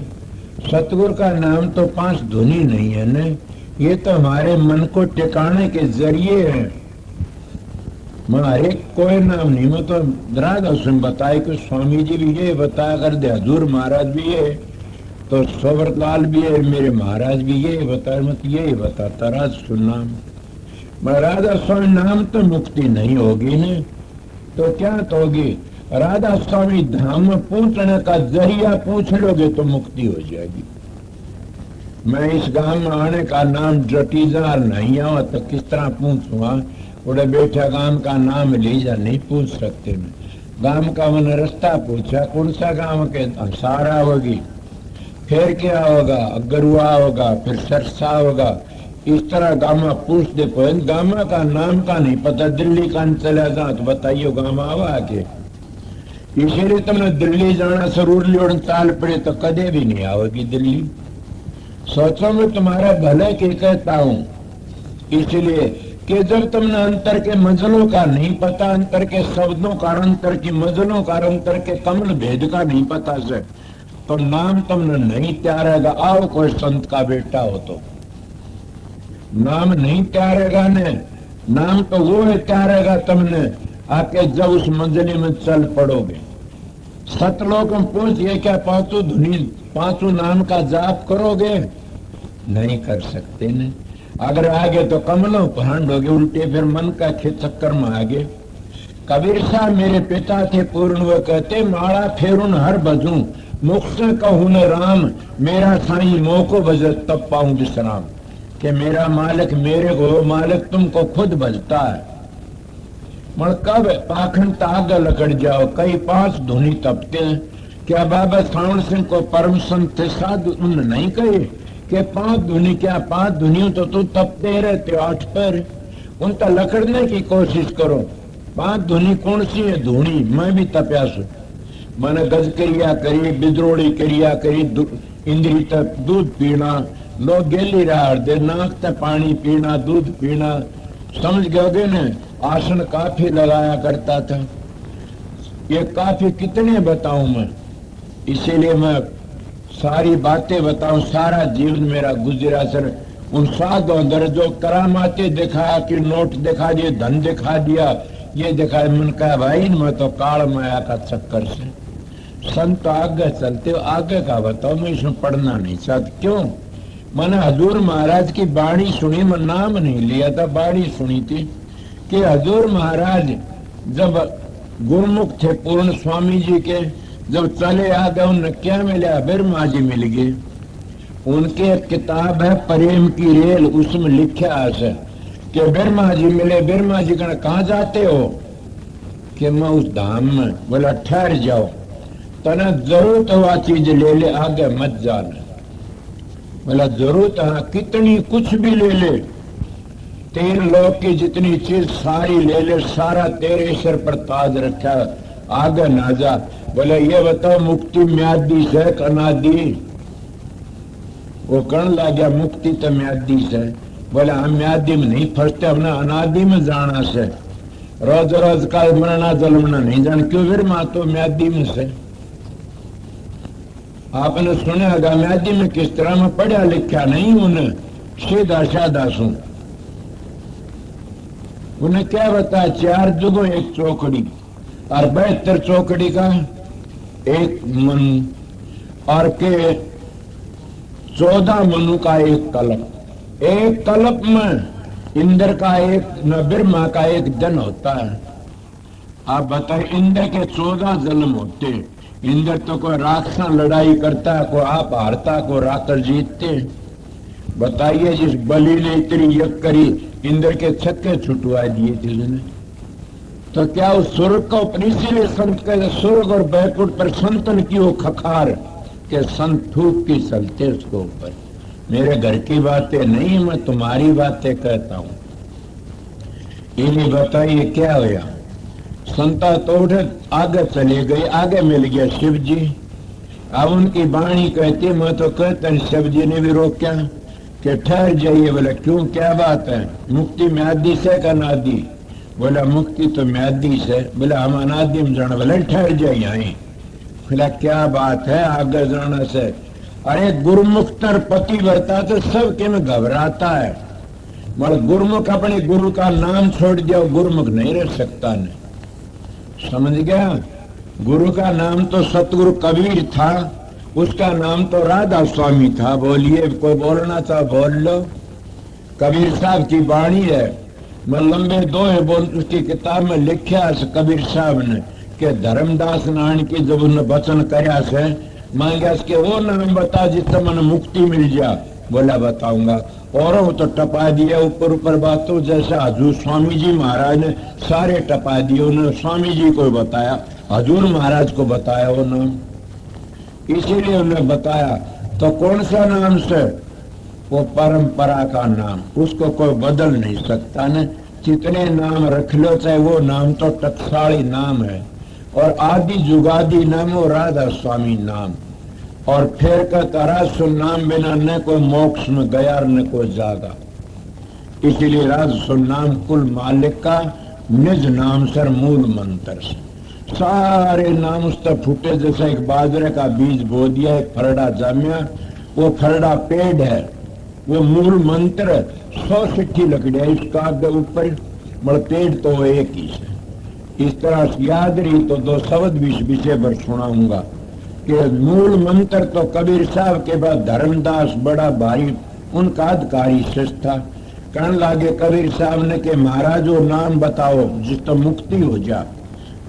सतगुरु का नाम तो 5 धुनी नहीं है न। ये तो हमारे मन को टिकाने के जरिए है, हमारे कोई नाम नहीं। मैं तो राधा उसमें बताया कि स्वामी जी भी ये बताया कर दे, हजूर महाराज भी ये, तो सोवरलाल भी है, मेरे महाराज भी ये बताया, मत यही बताता राज सुनना। मैं राधा स्वामी नाम तो मुक्ति नहीं होगी न, तो क्या तो होगी? राधा स्वामी धाम में पहुंचने का जरिया पूछ लोगे तो मुक्ति हो जाएगी। मैं इस गांव में आने का नाम जटीजा नहीं आवा तो किस तरह पूछूंगा? उड़े बैठा गांव का नाम ले जा, नहीं पूछ सकते। मैं गांव का मैंने रास्ता पूछा, कौन सा गांव के? सारा होगी, फिर क्या होगा? अगरुआ होगा, फिर सरसा होगा, इस तरह गामा पूछ दे। गामा का नाम का नहीं पता, दिल्ली का चला जा तो बताइए गामा आवा आके। इसीलिए तुमने दिल्ली जाना जरूर लियोड़ चाल पड़े तो कदे भी नहीं आओगी दिल्ली। सोचो मैं तुम्हारा भले के कहता हूं, इसलिए कि जब तुमने अंतर के मजलों का नहीं पता, अंतर के शब्दों का, अंतर की मजलों का, अंतर के कमल भेद का नहीं पता से, तो नाम तुमने नहीं त्यारेगा। आओ कोई संत का बेटा हो तो नाम नहीं त्यारेगा ने, नाम तो वो है त्यारेगा तुमने आके जब उस मंजिले में चल पड़ोगे। सतलोक में पूछिए क्या 5 धुनी 5 नाम का जाप करोगे? नहीं कर सकते ने। अगर आगे तो कमलों पहाड़ोगे उल्टे, फिर मन का चक्कर में आगे। कबीर साहब मेरे पिता थे पूर्ण, वो कहते माड़ा फेरुन हर बजूं, मुख से कहूं न राम, मेरा साईं मोह को भजत तब पाऊं विश्राम। कि मेरा मालिक मेरे को, मालिक तुमको खुद भजता है। मगर कब पाखंड ताग लकड़ जाओ, कई 5 धुनी तपते हैं। क्या बाबा श्रावण सिंह को परम संत थे साधु, उन्होंने नहीं कहे कि 5 धुनी? क्या 5 धुनियों तो तू तपते रहते 8 पर, उनका लकड़ने की कोशिश करो। 5 धुनी कौन सी है? धुनी मैं भी तप्यास, मन गज क्रिया करी, बिद्रोड़ी क्रिया करी, इंद्री तक दूध पीना, लोग गेली रहा दे नाक तक पानी पीना, दूध पीना, समझ गए न। आसन काफी लगाया करता था। ये काफी कितने बताऊं मैं, इसीलिए मैं सारी बातें बताऊं। सारा जीवन मेरा गुजरा सर उन साधों दर्जों करामाते दिखाया कि नोट दिखा दिए, धन दिखा दिया, ये दिखा। मन का भाई मैं तो काल माया का चक्कर से संत तो आगे चलते हो, आगे का बताओ, मैं इसमें पढ़ना नहीं चाहता। क्यों? मैंने हजूर महाराज की बाणी सुनी, मैं नाम नहीं लिया था, बाणी सुनी थी कि हजूर महाराज जब गुरुमुख थे पूर्ण स्वामी जी के, जब चले आ गए उन्हें क्या मिला? बिरमा जी मिल गए। उनके एक किताब है प्रेम की रेल, उसमें लिखा है कि बिरमा जी मिले। बिरमा जी कहना कहाँ जाते हो? कि मैं उस धाम में। बोला ठहर जाओ, तना जरूरत हुआ चीज ले ले, आगे मत जाना। बोला जरूरत है कितनी, कुछ भी ले ले, तेरे लोग की जितनी चीज सारी ले ले, सारा तेरे सिर पर ताज रखा, आगे ना जा। बोले ये बताओ मुक्ति म्यादी से अनादि? वो कहने लग गया मुक्ति तो म्यादी से। बोले हम म्यादी में नहीं फंसते, हमने अनादि में जाना से, रोज रोज का मरना जलमना नहीं जान। क्यों? फिर मां तो म्यादी में से। आपने सुना होगा म्यादी में किस तरह में पढ़ा लिखा नहीं, उन्हें सीधा साधा सुन। उन्हें क्या बता, 4 जुगों एक चौकड़ी और 72 चौकड़ी का एक मनु, और के 14 मनु का एक कल्प। एक कल्प में इंद्र का एक, न ब्रह्मा का एक दिन होता है। आप बताइए, इंद्र के 14 जन्म होते। इंद्र तो कोई राक्षस लड़ाई करता है, कोई आप हारता, कोई राक्षस जीतते। बताइए जिस बलि ने इतनी यज्ञ करी, इंद्र के छक्के छुटवा दिए थे उसने, तो क्या उस स्वर्ग को इसीलिए संत कहते, स्वर्ग और बैकुंठ पर संतन की वो खखार के संत थूक की चलते उसको ऊपर। मेरे घर की बातें नहीं, मैं तुम्हारी बातें कहता हूं। इन्हें बताइए क्या हुआ? संता तो उठे आगे चले गए, आगे मिल गया शिव जी। अब उनकी वाणी कहती, मैं तो कहता शिव जी ने भी रोका कि ठहर जाइए। बोला क्यों, क्या बात है? मुक्ति म्यादी से का अनादि? बोला मुक्ति तो म्यादी से। बोला हम अनादि में जाना। बोला ठहर जाइए यहीं। बोला क्या बात है आगे जाना से? अरे गुरुमुख तर पति वर्ता तो सब के में घबराता है, मगर गुरुमुख अपने गुरु का नाम छोड़ दिया, गुरुमुख नहीं रह सकता ने। समझ गया? गुरु का नाम तो सतगुरु कबीर था, उसका नाम तो राधा स्वामी था। बोलिए, कोई बोलना था बोल लो। कबीर साहब की वाणी है, मैं लंबे दोहे बोल, उसकी किताब में लिखा है कबीर साहब ने कि धर्मदास नान की जब उन्हें वचन करया से मांगा कि वो नाम बता जिससे मन मुक्ति मिल जा। बोला बताऊंगा। और तो टपा दिया ऊपर ऊपर बातों, जैसे हजूर स्वामी जी महाराज ने सारे टपा दिए। उन्होंने स्वामी जी को बताया, हजूर महाराज को बताया वो नाम, इसीलिए उन्हें बताया। तो कौन सा नाम से? वो परंपरा का नाम, उसको कोई बदल नहीं सकता ने। जितने नाम रख लो चाहे, वो नाम तो टकसाली नाम है, और आदि जुगादि नाम वो राधा स्वामी नाम। और फिर का तारा सुन नाम बिना न कोई मोक्ष में गया न कोई जागा। इसलिए राज सुन नाम कुल मालिक का निज नाम सर मूल मंत्र से। सारे नाम उस तक फूटे, जैसा एक बाजरे का बीज बो दिया, एक फरड़ा जामिया, वो फरड़ा पेड़ है, वो मूल मंत्र 100 सिट्ठी लकड़िया इसका ऊपर, मगर पेड़ तो एक ही है। इस तरह याद रही तो 2 शब्द विषय पर सुनाऊंगा कि मूल मंत्र तो कबीर साहब के बाद धर्मदास बड़ा भारी उनका अधिकारी शिष्य था। कहने लागे कबीर साहब ने कि महाराज वो नाम बताओ जिस तो मुक्ति हो जा।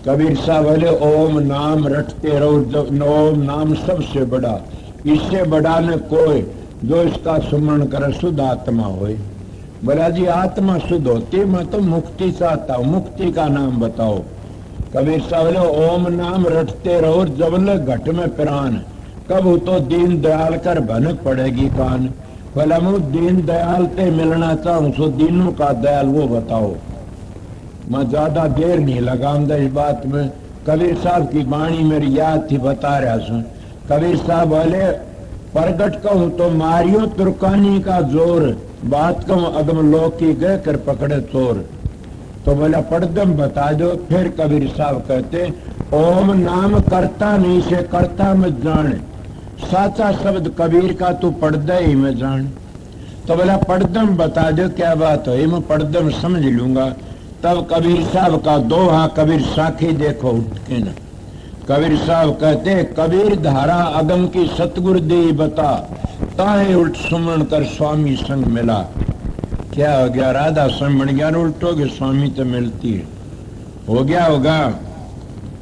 कबीर साहब बोले ओम नाम रटते रहो, ओम नाम सबसे बड़ा, इससे बड़ा ने कोई जो इसका सुमरण करे शुद्ध आत्मा होए। बोला जी आत्मा शुद्ध होती, मैं तो मुक्ति चाहता हूँ, मुक्ति का नाम बताओ। कबीर साहब बोले ओम नाम रटते रहो जबल घट में प्राण, कब हो तो दीन दयाल कर भनक पड़ेगी कान। बोला मैं दीन दयाल से मिलना चाहूँ, सो दीनों का दयाल वो बताओ। मैं ज्यादा देर नहीं लगाऊंगा इस बात में। कबीर साहब की वाणी मेरी याद थी, बता रहा सुन। कबीर साहब बोले, प्रगट कहूं तो मारियो तुर्कानी का जोर, बात कहूं अगम लोग की गए कर पकड़े चोर। तो बोला पढ़दम बता दो। फिर कबीर साहब कहते, ओम नाम करता नहीं से करता मत जान, साचा शब्द कबीर का तू पढ़दा ही मैं जान। तो बोला पढ़दम बता दो क्या बात है, मैं पढ़दम समझ लूंगा। तब कबीर साहब का दोहा कबीर साखी देखो उठ के न। कबीर साहब कहते, कबीर धारा अगम की सतगुरु दे बता, ताहे उल्ट सुमन कर स्वामी संग मिला। क्या हो गया, राधा स्वयं बन गया, उल्टोगे स्वामी तो मिलती है, हो गया होगा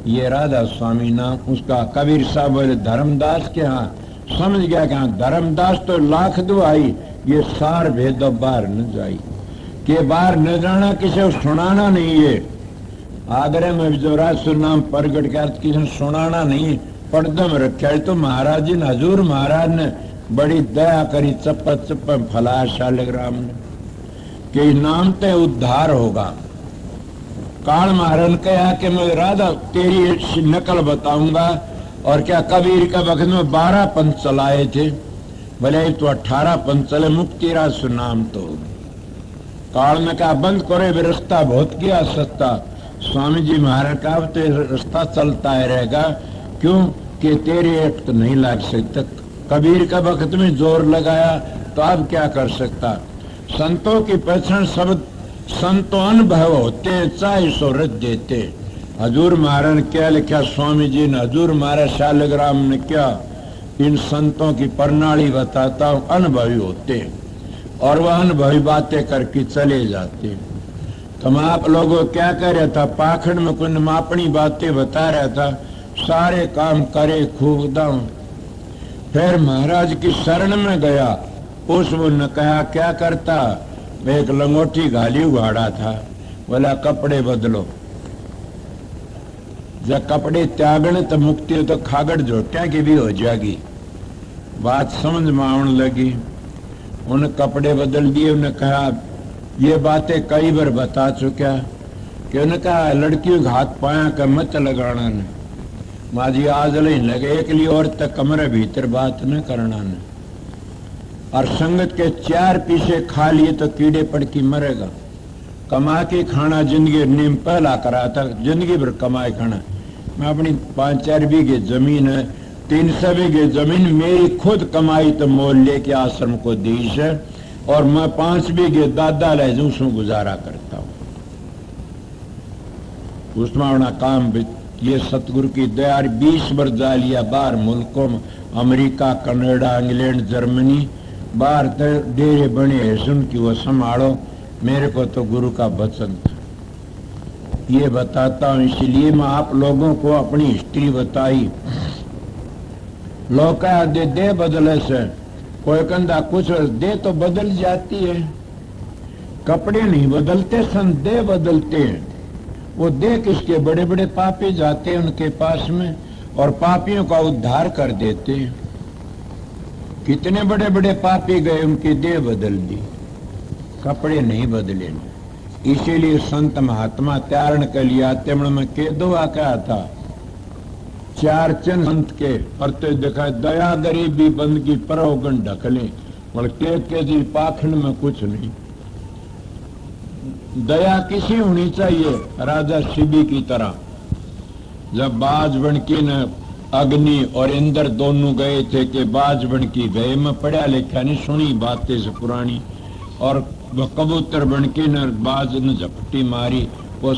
ये राधा स्वामी नाम उसका। कबीर साहब बोले धर्मदास के यहाँ समझ गया कि हाँ धर्मदास तो लाख दुआई, ये सार भेदो बाहर न जाई, के बाहर न जाना किसी को सुनाना नहीं है। आगरे में जो रासुर नाम प्रगट कर किसी ने सुनाना नहीं, पढ़दम रखा। तो महाराज जी ने, हजूर महाराज ने बड़ी दया करी, चप्पा चप्पा फला शालिग्राम ने कि नाम ते उद्धार होगा। काल महाराज ने कहा कि मैं राधा तेरी नकल बताऊंगा। और क्या कबीर का वक्त में 12 पंथ चलाए थे, भले तो 18 पंथ चले, मुक्ति रासुर नाम तो। काल में कहा बंद करे, रास्ता बहुत किया सस्ता। स्वामी जी महाराज का अब तो रास्ता चलता है रहेगा, क्यों कि तेरे एक तो नहीं लग सकता। कबीर का वक्त में जोर लगाया तो अब क्या कर सकता। संतों की पहचान शब्द संतो अनुभव होते, चाहे सोरत देते। हजूर महाराज ने क्या लिखा, स्वामी जी ने, हजूर महाराज शालिग्राम ने क्या, इन संतों की प्रणाली बताता हूं, अनुभवी होते और वह अनुभवी बातें करके चले जाते। तो मैं आप लोगों को क्या कह रहा था, पाखंड में कुछ अपनी बातें बता रहा था, सारे काम करे खूब दाऊं। फिर महाराज की शरण में गया, उसने कहा क्या करता, एक लंगोटी घाली उगाड़ा था, बोला कपड़े बदलो, जब कपड़े त्यागने तो मुक्ति तो खागड़ जोटिया की भी हो जाएगी। बात समझ में आने लगी, उन्हें कपड़े बदल दिए। उन्हें कहा ये बातें कई बार बता चुका कि उन्हें कहा लड़कियों का हाथ पाया का मत लगाना ने, माजी आज नहीं लगे, एक लिए और तक कमरे भीतर बात न करना ने। और संगत के 4 पीछे खा लिए तो कीड़े पड़ के मरेगा। कमा के खाना जिंदगी नीम पहला करा था, जिंदगी भर कमाए खाना। मैं अपनी 5-4 बीघे जमीन है, 300 बीघे जमीन मेरी खुद कमाई तो मोल लेके आश्रम को दी है, और मैं 5 बीघे दादा ले जू उसमें गुजारा करता हूँ। उसमें अपना काम ये सतगुरु की दया। 20 वर्ष जा लिया बाहर मुल्कों में, अमेरिका, कनाडा, इंग्लैंड, जर्मनी, बाहर डेरे बने हैं, सुन की वो संभालो। मेरे को तो गुरु का वचन था, ये बताता हूं। इसलिए मैं आप लोगों को अपनी हिस्ट्री बताई। लोग कहा दे बदले से, कोई कंधा कुछ दे तो बदल जाती है, कपड़े नहीं बदलते सन, दे बदलते हैं। वो दे किसके, बड़े बड़े पापी जाते हैं उनके पास में और पापियों का उद्धार कर देते हैं। कितने बड़े बड़े पापी गए, उनकी देह बदल दी, कपड़े नहीं बदले। इसीलिए संत महात्मा त्यारण के लिए आते में के दुआ क्या था, 4 चिन्ह संत के परते देखा, दया गरीबी बंदगी परोगन ढकले, और के जी पाखंड में कुछ नहीं। दया किसी होनी चाहिए, राजा शिवी की तरह। जब बाज बनकी ने अग्नि और इंद्र दोनों गए थे कि बाज बनकी गए, मैं पढ़ा लिखा नहीं, सुनी बातें से पुरानी, और कबूतर बनकी ने बाज ने झपटी मारी, वो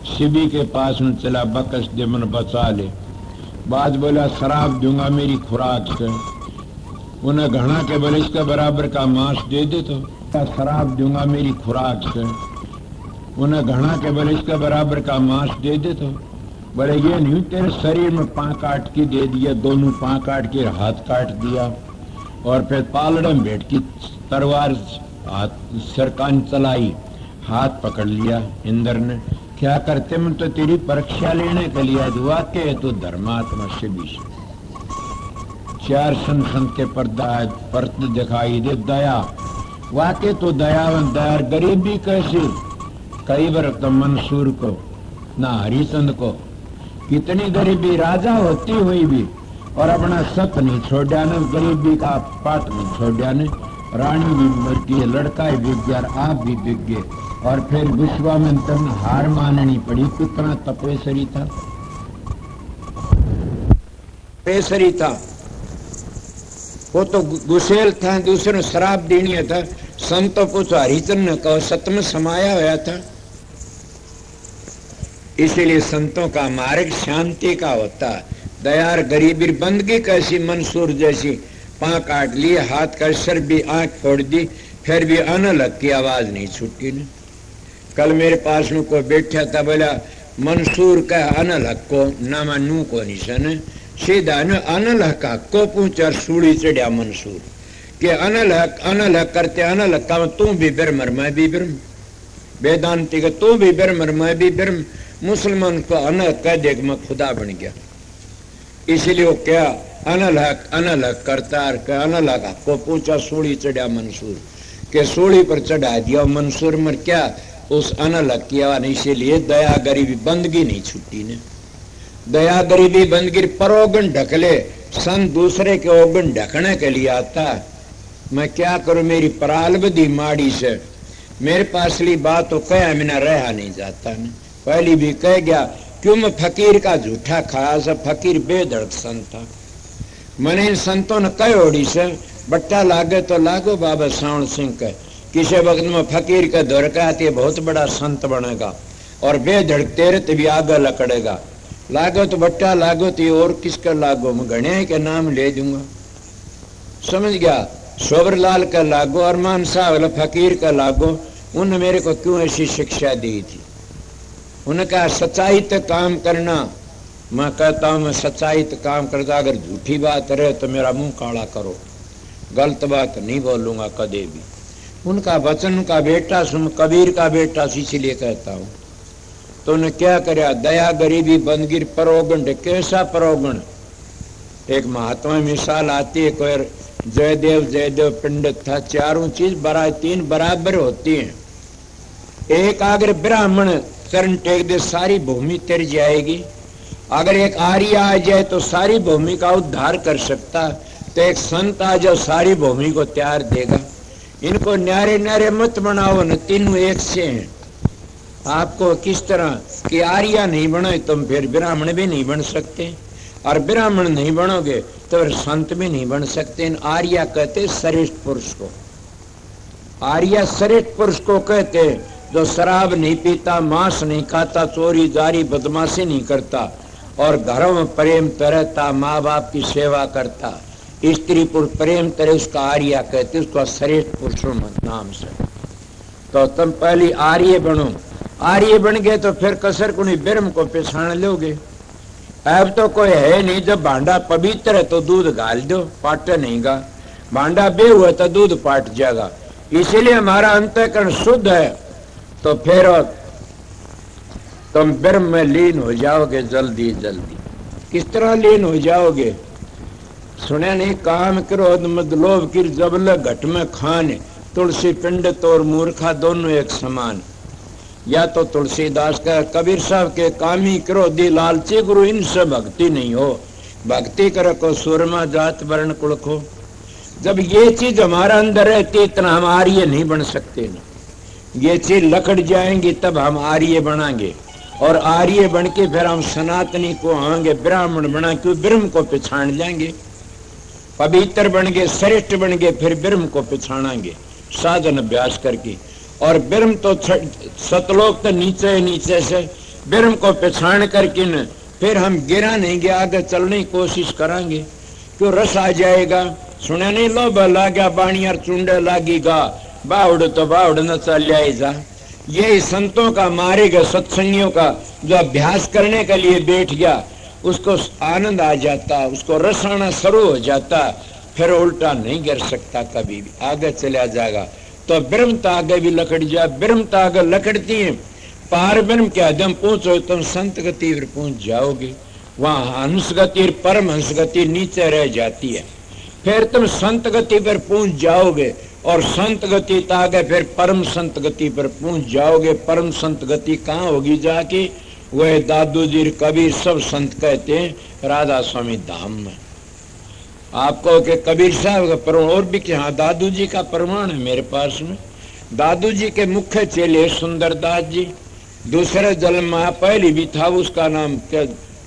शिवी के पास में चला, बकस दे मन बचा ले। बाज बोला शराब दूंगा मेरी खुराक से। उन्हें घना के बोले इसके बराबर का मांस दे दे, तो शराब दूंगा मेरी खुराक से। उन्हें घना के बोले इसके बराबर का मांस दे दे, तो बोले ये नहीं, तेरे शरीर में पां काट के दे दिया, दोनों पां काट के हाथ काट दिया, और फिर पालड़े में बैठ की तलवार हाथ सरकान चलाई, हाथ पकड़ लिया इंद्र ने। क्या करते, मैं तो तेरी परीक्षा लेने के लिए दुआ के तो धर्मात्मा से भी 4 संत के परत दिखाई दे, दया वाके तो दयावन दया। गरीबी कैसी, कई बार तो मंसूर को ना हरिचंद को कितनी गरीबी राजा होती हुई भी और अपना सत नहीं छोड़ा ने, गरीबी का पाठ नहीं छोड़ा ने। रानी भी मर गई, लड़का भी बिक गया, आप भी बिक गए। और फिर विश्वामित्र ने हार माननी पड़ी। कितना तपेश्वरी था, तपेश्वरी था वो तो गुसेल था, दूसरे शराब देनी था। संतो पूछो हरिचंद ने कहो सत में समाया हुआ था। इसीलिए संतों का मार्ग शांति का होता। दयार गरीबी बंदगी कैसी मंसूर जैसी, पां काट लिए, हाथ का सर भी, आंख फोड़ दी, फिर भी अनलग की आवाज नहीं छूटी ने। कल मेरे पास में कोई बैठा था, बोला मंसूर का अनलग को नामा नू को निशान सीधा न अनलग का को पूछा सूढ़ी चढ़िया मंसूर के अनलग करते अनलग का तू भी ब्रह्म मैं भी ब्रह्म, वेदांति का तू भी ब्रह्म मैं भी ब्रह्म, मुसलमान को अनलग कह दे मैं खुदा बन गया। इसलिए वो क्या अनलग करता अनलग को पूछा सूढ़ी चढ़िया मंसूर के सूढ़ी पर चढ़ा दिया मंसूर मर क्या उस अनलग किया नहीं। इसीलिए दया गरीबी बंदगी नहीं छुट्टी ने। दया गरीबी बंदगी परोगन ढकले, सन दूसरे के ओगन ढकने के लिए आता। मैं क्या करूं, मेरी पराल बदी माड़ी से मेरे पास ली बात तो कह बिना रहा नहीं जाता ने। पहली भी कह गया क्यों मैं फकीर का झूठा खाया से, फकीर बेधड़क संत था। मैंने इन संतों ने कह ओड़ी से बट्टा लागे तो लागो बाबा सावण सिंह के, किसी वक्त में फकीर का दौर का बहुत बड़ा संत बनेगा और बेधड़क तेरे भी आगे लकड़ेगा। लागो तो बट्टा लागो तो और किसका लागो, मैं गणे के नाम ले दूंगा। समझ गया, सोबरलाल का लागो, अरमान साहब फकीर का लागो। उन्होंने मेरे को क्यों ऐसी शिक्षा दी थी? उन्होंने कहा सच्चाई तो काम करना। मैं कहता हूं मैं सच्चाई तो काम करता, अगर झूठी बात रहे तो मेरा मुंह काला करो, गलत बात नहीं बोलूंगा कदे भी। उनका वचन का बेटा सुन, कबीर का बेटा इसीलिए कहता हूं। तो उन्हें क्या कराया, दया गरीबी बंदगिर परोगण। कैसा परोगण? एक महात्मा मिसाल आती है, कोई जयदेव पंडित था। चारों चीज तीन बराबर होती हैं। एक अगर ब्राह्मण करण टेक दे सारी भूमि तर जाएगी, अगर एक आर्य आ जाए तो सारी भूमि का उद्धार कर सकता, तो एक संत आ जाओ सारी भूमि को त्यार देगा। इनको न्यारे न्यारे मत बनाओ न, तीनों एक से हैं। आपको किस तरह कि आर्य नहीं बनो तुम फिर ब्राह्मण भी नहीं बन सकते, और ब्राह्मण नहीं बनोगे तो फिर संत भी नहीं बन सकते। आर्य कहते श्रेष्ठ पुरुष को, आर्य श्रेष्ठ पुरुष को कहते जो शराब नहीं पीता, मांस नहीं खाता, चोरी जारी बदमाशी नहीं करता और घरों में प्रेम तरहता, माँ बाप की सेवा करता, स्त्री पुरुष प्रेम तरह, उसका आर्य कहते, उसका श्रेष्ठ पुरुषों नाम से। तो तुम पहले आर्य बनो। आर्य बन गए तो फिर कसर कुनी ब्रह्म को पहचान लोगे। अब तो कोई है नहीं, जब भांडा पवित्र है तो दूध गाल दो, पाटे नहीं गा। भांडा बे हुआ तो दूध पाट जाएगा। इसीलिए हमारा अंतःकरण शुद्ध है तो फिर तुम ब्रह्म में लीन हो जाओगे जल्दी जल्दी। किस तरह लीन हो जाओगे? सुने नहीं, काम क्रोध मद लोभ की जबल घट में खान, तुलसी पंडित और मूर्खा दोनों एक समान। या तो तुलसीदास का, कबीर साहब के कामी क्रोधी लालची गुरु, इनसे भक्ति नहीं हो। भक्ति कर को सुरमा जात वर्ण कुल को। जब ये चीज हमारा अंदर रहती इतना हम आर्य नहीं बन सकते ना। ये चीज लकड़ जाएंगी तब हम आर्य बनाएंगे, और आर्य बन के फिर हम सनातनी को आएंगे, ब्राह्मण बना के ब्रह्म को पहचान लेंगे, पवित्र बन गए, श्रेष्ठ बन गए, फिर ब्रह्म को पहचानेंगे साधन अभ्यास करके। और ब्रह्म तो सतलोक तो नीचे नीचे से ब्रह्म को पहचान करके न फिर हम गिरा नहीं गया, आगे चलने की कोशिश करेंगे। क्यों रस आ जाएगा। सुने नहीं, लो लागा बाणियार चुंडे लागेगा, बावड़ तो बावड़ न चल जा। यही संतों का मारेगा, सत्संगियों का जो अभ्यास करने के लिए बैठ गया उसको आनंद आ जाता, उसको रस आना शुरू हो जाता, फिर उल्टा नहीं गिर सकता, कभी भी आगे चला जाएगा। तो ब्रह्म तो आगे भी लकड़ जाए, ब्रह्म तो आगे लकड़ती है। पार ब्रह्म के आदम पहुंचो तुम संत गति पर पहुंच जाओगे। वहां हंस गति, परम हंस गति नीचे रह जाती है, फिर तुम संत गति पर पहुंच जाओगे, और संत गति तो आगे फिर परम संत गति पर पहुंच जाओगे। परम संत गति कहाँ होगी जाके? वह दादू जी कबीर सब संत कहते हैं राधा स्वामी धाम में। आपको के कबीर साहब का प्रमाण और भी क्या, दादू जी का प्रमाण है मेरे पास में। दादू जी के मुख्य चेले सुंदरदास जी, दूसरे जन्म में पहली भी था, उसका नाम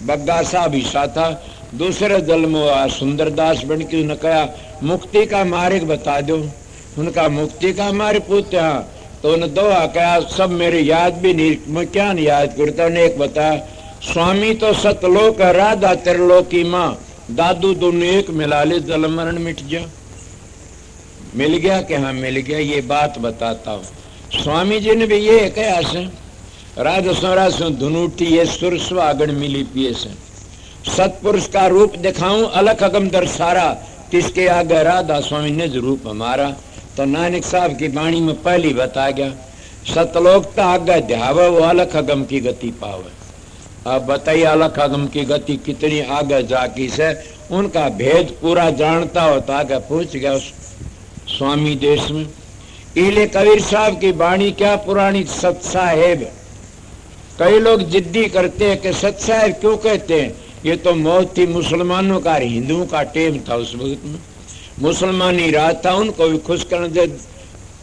बग्गा साहब ईसा था। दूसरे जन्म में सुंदरदास बन के उन्होंने कहा मुक्ति का मार्ग बता दो। उनका मुक्ति का मार्ग पूछते, हाँ तो उन्हें दो कहा सब मेरे याद भी नहीं, मैं क्या नहीं याद करता। उन्हें एक बताया स्वामी तो सतलोक राधा त्रिलोक की माँ, दादू दोनों एक मिला ले जन्म मरण मिट जा। मिल गया कि हाँ मिल गया, ये बात बताता हूँ। स्वामी जी ने भी ये कहा से राधा स्वरा से धुनूठी ये सुर सुहागण मिली पिए से सतपुरुष का रूप दिखाऊं अलग अगम दर्शारा, किसके आगे राधा स्वामी ने रूप हमारा। तो नानक साहब की वाणी में पहली बता गया सतलोकता आगे ध्यावे वो अलग अगम की गति पावे। अब बताइए अलग अगम की गति कितनी आगे जाकी से, उनका भेद पूरा जानता हो तो आगे पहुंच गया उस स्वामी देश में। इले कबीर साहब की वाणी क्या पुरानी सत साहेब। कई लोग जिद्दी करते हैं कि सत साहेब क्यों कहते हैं, ये तो मौत थी मुसलमानों का, हिंदुओं का टेम था उस वक्त में, मुसलमानी राज था, उनको भी खुश करने दे।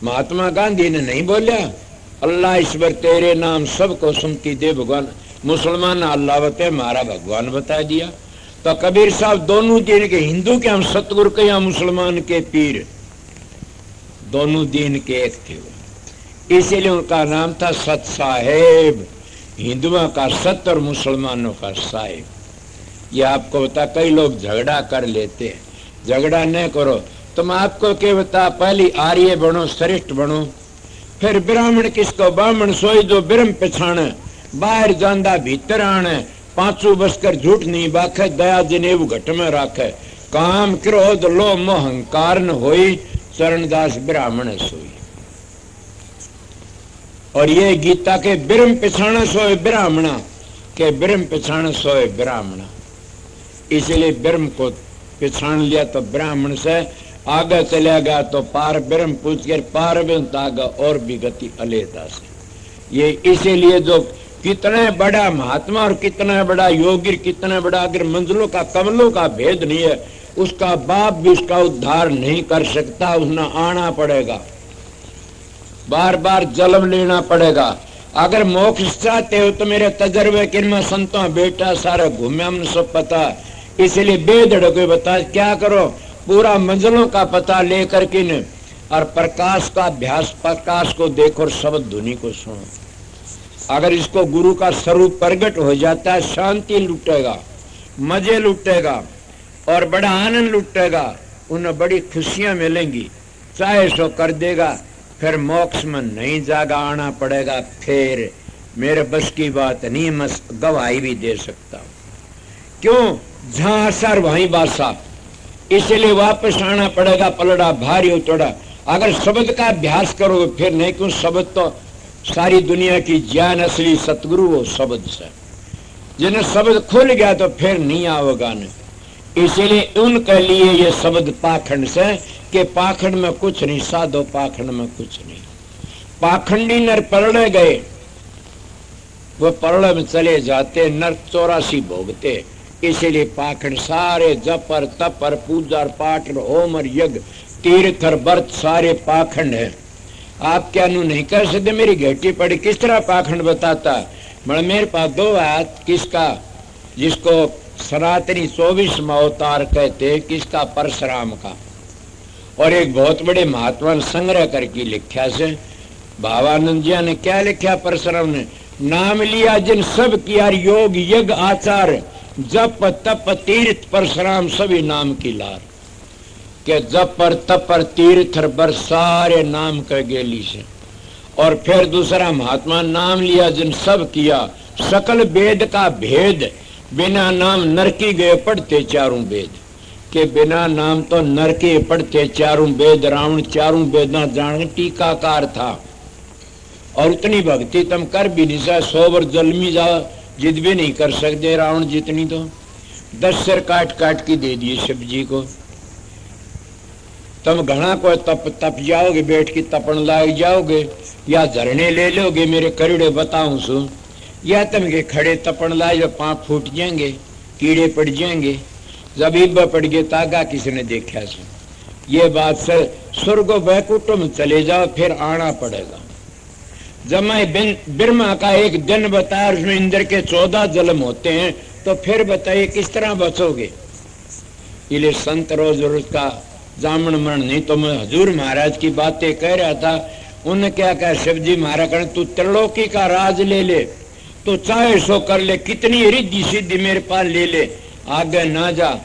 महात्मा गांधी ने नहीं बोलिया अल्लाह ईश्वर तेरे नाम सबको सुनती दे भगवान, मुसलमान अल्लाह बते हमारा भगवान बता दिया। तो कबीर साहब दोनों दिन के, हिंदू के हम सतगुरु के या मुसलमान के पीर, दोनों दिन के एक थे वो, इसीलिए उनका नाम था सत साहेब। हिंदुओं का सत और मुसलमानों का साहेब। ये आपको बता, कई लोग झगड़ा कर लेते हैं, झगड़ा न करो। तुम आपको क्या बता, पहली आर्य बनो, श्रेष्ठ बनो, फिर ब्राह्मण किसको ब्राह्मण सोई जो ब्रह्म पछाणे, बाहर जांदा भीतर आने, पांचू बसकर झूठ नहीं बाखे, दया जनेऊ घट में राखे, काम क्रोध लो मोह अहंकार न होई, चरणदास ब्राह्मण सोई। और ये गीता के ब्रह्म पिछाण सोए ब्राह्मणा, के ब्रह्म पिछाण सोए ब्राह्मणा, इसलिए ब्रह्म को पिछाण लिया तो ब्राह्मण से आगे चला गया तो पार ब्रह्म पूछ कर पार ब्रह्म आगे और भी गति अलेदा से। ये इसीलिए जो कितना बड़ा महात्मा और कितना बड़ा योगी, कितना बड़ा अगर मंजिलों का कमलों का भेद नहीं है, उसका बाप भी उसका उद्धार नहीं कर सकता, उसने आना पड़ेगा, बार बार जन्म लेना पड़ेगा। अगर मोक्ष चाहते हो तो मेरे तजर्बे किन संतों बेटा सारा घूमे हमने सब पता, इसलिए बेधड़ को बता क्या करो, पूरा मंजिलों का पता लेकर किन और प्रकाश का अभ्यास, प्रकाश को देखो और शब्द धुनी को सुनो। अगर इसको गुरु का स्वरूप प्रगट हो जाता है, शांति लुटेगा, मजे लुटेगा और बड़ा आनंद लुटेगा, उन्हें बड़ी खुशियां मिलेंगी, चाहे सो कर देगा। फिर मोक्ष में नहीं जागा आना पड़ेगा, फिर मेरे बस की बात नहीं, मैं गवाही भी दे सकता हूं। क्यों, जहां असर वहीं बासा, इसलिए वापस आना पड़ेगा, पलड़ा भारी उतड़ा। अगर शब्द का अभ्यास करोगे फिर नहीं, क्यों शब्द तो सारी दुनिया की ज्ञान असली सतगुरु वो शब्द से, जिन्हें शब्द खुल गया तो फिर नहीं आओगा नहीं। इसलिए उनके लिए ये शब्द पाखंड से, कि पाखंड में कुछ नहीं, साधो पाखंड में कुछ नहीं। पाखंडी नर परड़े गए, वो परड़े में चले जाते, नर 84 भोगते। इसीलिए पाखंड सारे जपर तपर पूजा पाठ होम और यज्ञ तीर्थ और व्रत सारे पाखंड है। आप क्या नु नहीं कर सकते, मेरी घेटी पड़ी किस तरह पाखंड बताता। मतलब मेरे पास दो हाथ, किसका जिसको सनातनी 24वां अवतार कहते हैं, किसका परशुराम का, और एक बहुत बड़े महात्मा संग्रह करके लिखा से भावानंद जी ने क्या लिखा, परशुराम ने नाम लिया जिन सब किया योग यज्ञ आचार, जप तप तीर्थ परशुराम सभी नाम की लार, के जप पर तप पर तीर्थ बर सारे नाम कर गेली से। और फिर दूसरा महात्मा नाम लिया जिन सब किया सकल वेद का भेद, बिना नाम नरकी गए पढ़ते चारों वेद, के बिना नाम तो नरके पढ़ते चारों वेद। रावण चारों वेदा जान टीकाकार था, और उतनी भक्ति तुम कर भी नहीं सकते, 100 वर्ष जलमी जाओ जिद भी नहीं कर सकते रावण जितनी, तो 10 सिर काट काट के दे दिए शिव जी को। तुम घना को तप जाओगे, बैठ के तपन लाग जाओगे, या झरने ले लोगे, मेरे करीड़े बताऊं सु या तुम के खड़े तपन लाए जो पाँव फूट जाएंगे, कीड़े पड़ जाएंगे, जब इब्बा पड़ गए तागा किसी ने देखा से। ये बात से स्वर्ग वैकुंठ में चले जाओ फिर आना पड़ेगा। जब मैं ब्रह्मा का एक दिन बताया उसमें इंद्र के 14 जन्म होते हैं, तो फिर बताइए किस तरह बचोगे। इसलिए संत रोज रोज का जामन मरण नहीं। तो मैं हजूर महाराज की बातें कह रहा था, उन्हें क्या कहा, शिवजी महाराज कहने तू त्रिलोकी का राज ले ले, तो चाहे सो कर ले, कितनी रिद्धि सिद्धि मेरे पास ले ले, आगे ना जा।